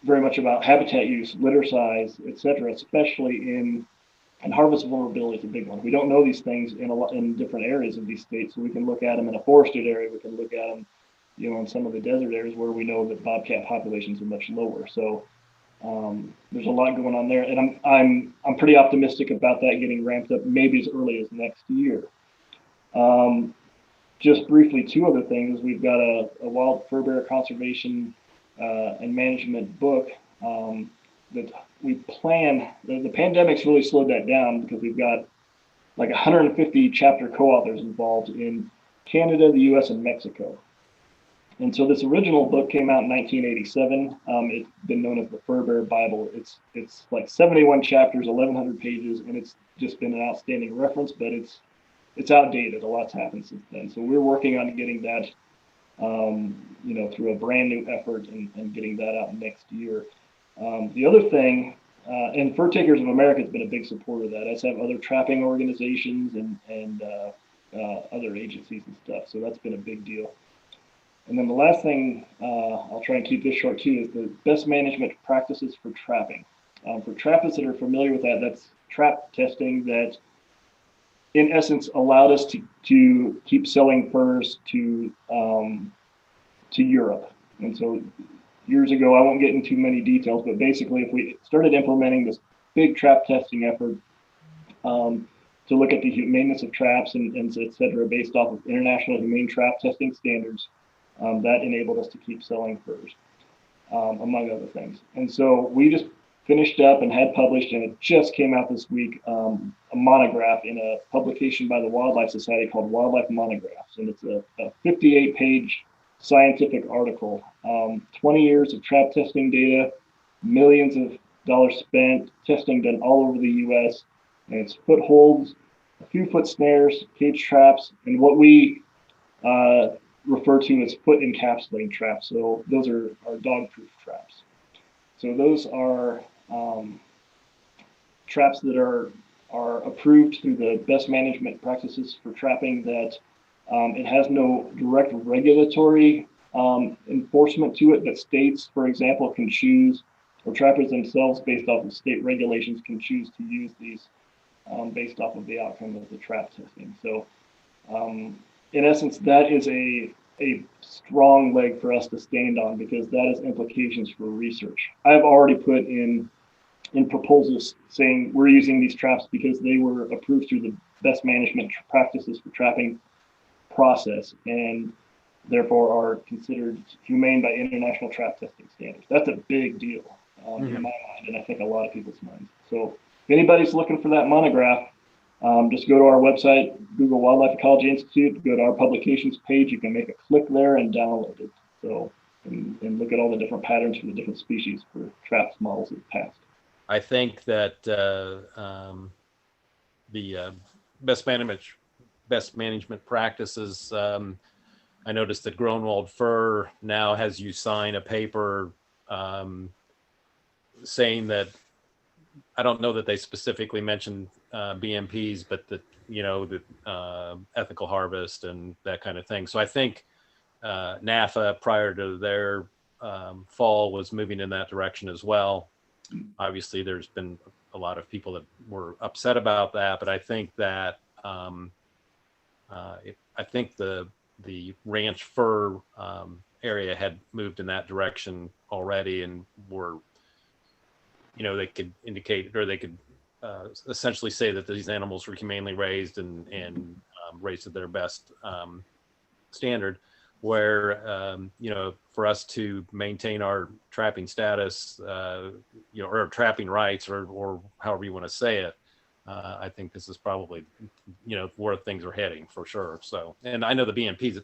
very much about habitat use, litter size, et cetera, especially and harvest vulnerability is a big one. We don't know these things in different areas of these states. So we can look at them in a forested area. We can look at them in some of the desert areas where we know that bobcat populations are much lower. So there's a lot going on there, and I'm pretty optimistic about that getting ramped up maybe as early as next year. Just briefly, 2 other things. We've got a wild fur bear conservation and management book that we plan. The pandemic's really slowed that down because we've got like 150 chapter co-authors involved in Canada, the US, and Mexico. And so this original book came out in 1987. It's been known as the Fur Bear Bible. It's like 71 chapters, 1,100 pages, and it's just been an outstanding reference, but it's outdated. A lot's happened since then. So we're working on getting that, through a brand new effort and getting that out next year. The other thing, and Fur Takers of America has been a big supporter of that, as have other trapping organizations and other agencies and stuff. So that's been a big deal. And then the last thing, I'll try and keep this short too, is the best management practices for trapping. For trappers that are familiar with that, that's trap testing that in essence allowed us to keep selling furs to Europe. And so years ago, I won't get into too many details, but basically if we started implementing this big trap testing effort to look at the humaneness of traps and et cetera, based off of international humane trap testing standards, that enabled us to keep selling furs, among other things. And so we just finished up and had published, and it just came out this week, a monograph in a publication by the Wildlife Society called Wildlife Monographs. And it's a 58-page scientific article, 20 years of trap testing data, millions of dollars spent, testing done all over the U.S. And it's footholds, a few foot snares, cage traps, and what we refer to as foot encapsulating traps. So those are dog-proof traps. So those are traps that are approved through the best management practices for trapping that it has no direct regulatory enforcement to it, but states, for example, can choose, or trappers themselves, based off of state regulations, can choose to use these based off of the outcome of the trap testing. So in essence, that is a strong leg for us to stand on, because that has implications for research. I've already put in proposals saying we're using these traps because they were approved through the best management practices for trapping process, and therefore are considered humane by international trap testing standards. That's a big deal in my mind, and I think a lot of people's minds. So if anybody's looking for that monograph, just go to our website, Google Wildlife Ecology Institute, go to our publications page. You can make a click there and download it. So, and look at all the different patterns for the different species for traps models of the past. I think that the best management practices. I noticed that Groenwald Fur now has you sign a paper saying that, I don't know that they specifically mentioned BMPs, but that, you know, the ethical harvest and that kind of thing. So I think NAFA, prior to their fall, was moving in that direction as well. Obviously, there's been a lot of people that were upset about that, but I think that I think the ranch fur area had moved in that direction already, and were, you know, they could indicate, or they could essentially say that these animals were humanely raised and raised to their best standard. Where you know, for us to maintain our trapping status, you know, or trapping rights, or however you want to say it, I think this is probably, you know, where things are heading for sure. So, and I know the BMPs.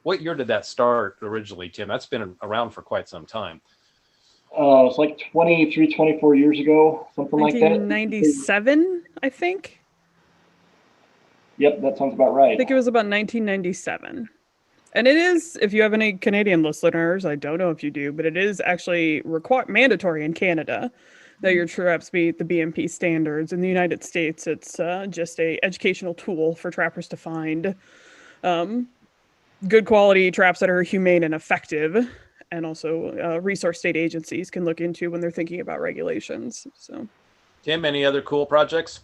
What year did that start originally, Tim? That's been around for quite some time. It's like 23, 24 years ago, something like that. 1997, I think. Yep, that sounds about right. I think it was about 1997. And it is, if you have any Canadian listeners, I don't know if you do, but it is actually mandatory in Canada that your traps meet the BMP standards. In the United States, it's just a educational tool for trappers to find good quality traps that are humane and effective, and also resource state agencies can look into when they're thinking about regulations. So, Tim, any other cool projects?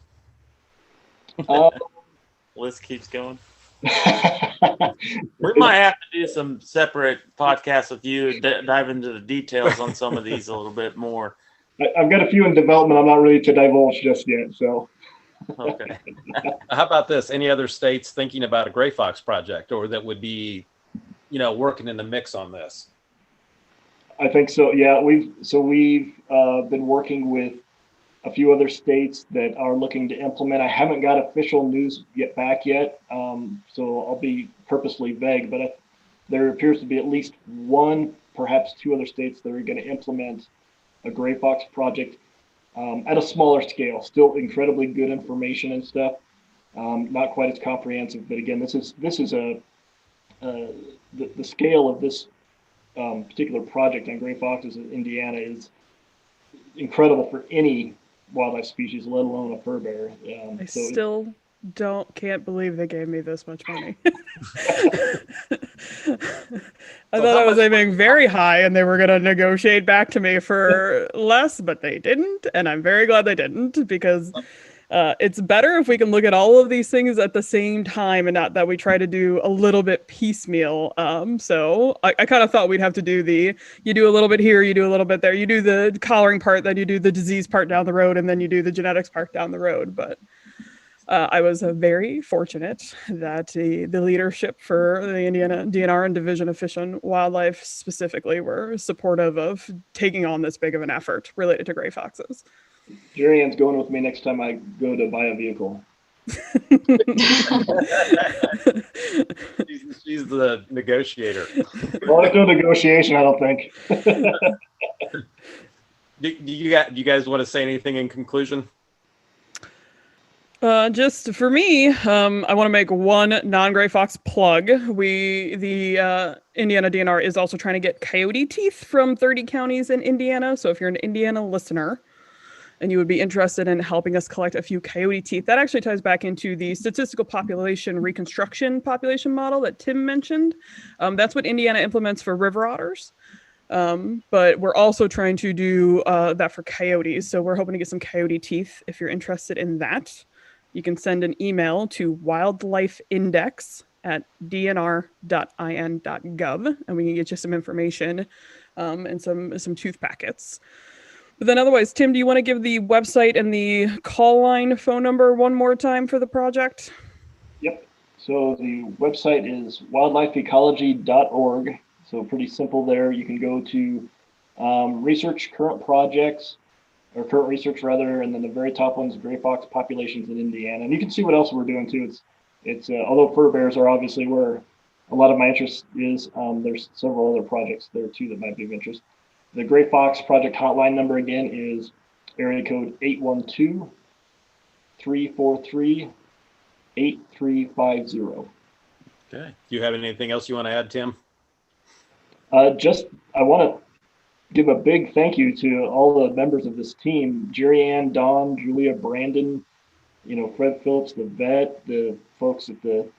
List keeps going. We might have to do some separate podcasts with you, dive into the details on some of these a little bit more. I've got a few in development. I'm not ready to divulge just yet. So, okay. How about this? Any other states thinking about a gray fox project, or that would be, you know, working in the mix on this? I think so. Yeah, we've been working with a few other states that are looking to implement. I haven't got official news back yet, so I'll be purposely vague, but there appears to be at least one, perhaps two other states that are going to implement a gray fox project at a smaller scale. Still incredibly good information and stuff, not quite as comprehensive, but again, this is the scale of this particular project on gray foxes in Indiana is incredible for any wildlife species, let alone a fur bear. Can't believe they gave me this much money. I thought I was aiming very high and they were going to negotiate back to me for less, but they didn't. And I'm very glad they didn't, because it's better if we can look at all of these things at the same time and not that we try to do a little bit piecemeal. So I kind of thought we'd have to do you do a little bit here, you do a little bit there, you do the collaring part, then you do the disease part down the road, and then you do the genetics part down the road. But I was very fortunate that the leadership for the Indiana DNR and Division of Fish and Wildlife specifically were supportive of taking on this big of an effort related to gray foxes. Jerry Ann's going with me next time I go to Biogeography. she's the negotiator. Well, there's no negotiation, I don't think. Do you guys want to say anything in conclusion? Just for me, I want to make one non-gray fox plug. The Indiana DNR is also trying to get coyote teeth from 30 counties in Indiana. So if you're an Indiana listener and you would be interested in helping us collect a few coyote teeth, that actually ties back into the statistical population reconstruction population model that Tim mentioned. That's what Indiana implements for river otters. But we're also trying to do that for coyotes. So we're hoping to get some coyote teeth. If you're interested in that, you can send an email to wildlifeindex@dnr.in.gov, and we can get you some information and some tooth packets. But then otherwise, Tim, do you want to give the website and the call line phone number one more time for the project? Yep. So the website is wildlifeecology.org. So pretty simple there. You can go to research current projects, or current research rather, and then the very top one's gray fox populations in Indiana. And you can see what else we're doing too. It's although fur bears are obviously where a lot of my interest is, there's several other projects there too that might be of interest. The Gray Fox project hotline number again is area code 812-343-8350. Okay. Do you have anything else you want to add, Tim? I want to give a big thank you to all the members of this team: Jerry Ann, Dawn, Julia, Brandon, Fred Phillips, the vet, the folks at the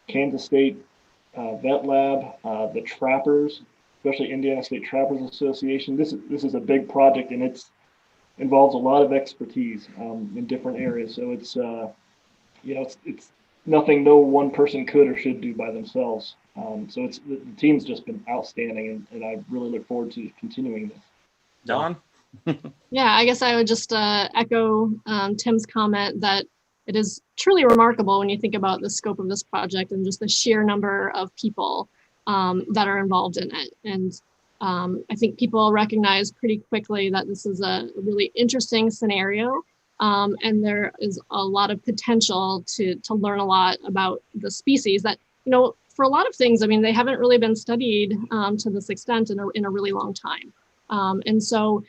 Kansas State Vet Lab, the trappers, especially Indiana State Trappers Association. This is a big project, and it involves a lot of expertise in different areas. So it's nothing no one person could or should do by themselves. So the team's just been outstanding, and I really look forward to continuing this. Dawn? Yeah, I guess I would just echo Tim's comment that it is truly remarkable when you think about the scope of this project and just the sheer number of people that are involved in it. And I think people recognize pretty quickly that this is a really interesting scenario. And there is a lot of potential to learn a lot about the species that, for a lot of things, I mean, they haven't really been studied to this extent in a really long time. And so,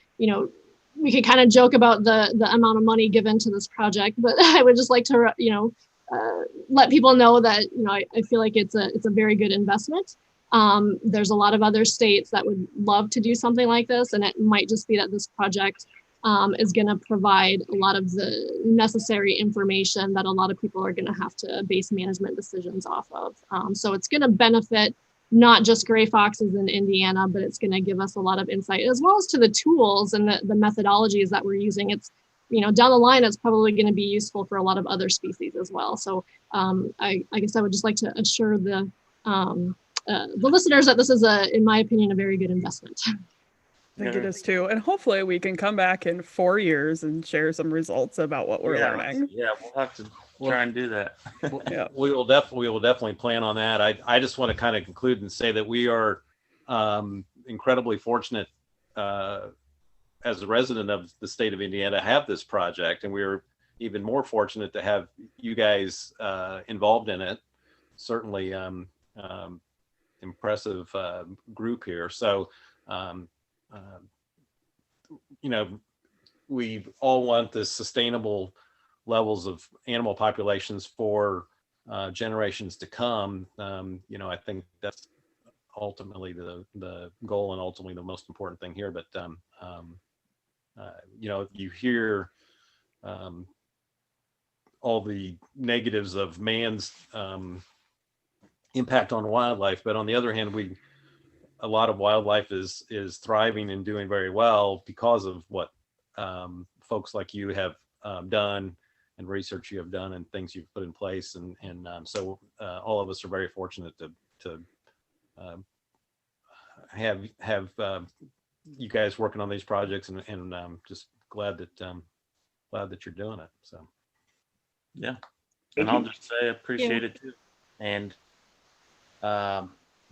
we could kind of joke about the amount of money given to this project, but I would just like to, let people know that, I feel like it's a very good investment. There's a lot of other states that would love to do something like this, and it might just be that this project is going to provide a lot of the necessary information that a lot of people are going to have to base management decisions off of. So it's going to benefit not just gray foxes in Indiana, but it's going to give us a lot of insight, as well as to the tools and the methodologies that we're using. It's, down the line, it's probably going to be useful for a lot of other species as well. So I guess I would just like to assure the listeners that this is, in my opinion, a very good investment. I think it is too. And hopefully we can come back in 4 years and share some results about what we're learning. Yeah, we'll have to try and do that. Yeah. We will definitely plan on that. I just want to kind of conclude and say that we are incredibly fortunate as a resident of the state of Indiana to have this project, and we're even more fortunate to have you guys involved in it. Certainly impressive group here. So we all want the sustainable levels of animal populations for generations to come. I think that's ultimately the goal and ultimately the most important thing here. But you hear all the negatives of man's impact on wildlife, but on the other hand, a lot of wildlife is thriving and doing very well because of what folks like you have done and research you have done and things you've put in place. And so all of us are very fortunate to have you guys working on these projects, and just glad that you're doing it. So yeah, and I'll just say I appreciate it too. And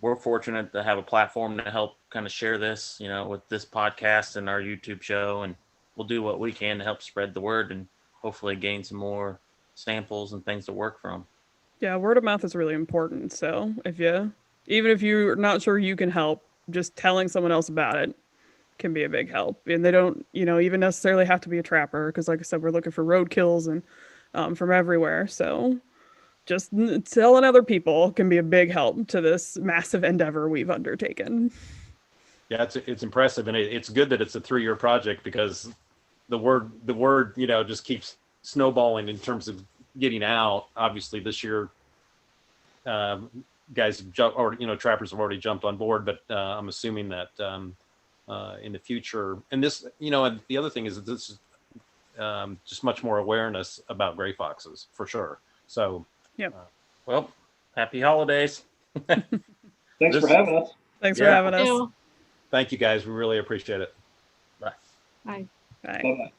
we're fortunate to have a platform to help kind of share this, with this podcast and our YouTube show, and we'll do what we can to help spread the word and hopefully gain some more samples and things to work from. Yeah, word of mouth is really important. So even if you're not sure you can help, just telling someone else about it can be a big help. And they don't, even necessarily have to be a trapper because, like I said, we're looking for roadkills and from everywhere. So just telling other people can be a big help to this massive endeavor we've undertaken. Yeah, it's impressive, and it's good that it's a 3-year project because the word just keeps snowballing in terms of getting out. Obviously, this year, guys have jumped, or trappers have already jumped on board, but I'm assuming that in the future, and this, and the other thing is that this is just much more awareness about gray foxes for sure. So, Yep. Well, happy holidays. Thanks for having us. Thanks for Yeah. having us. Ew. Thank you guys. We really appreciate it. Bye. Bye. Bye. Bye-bye.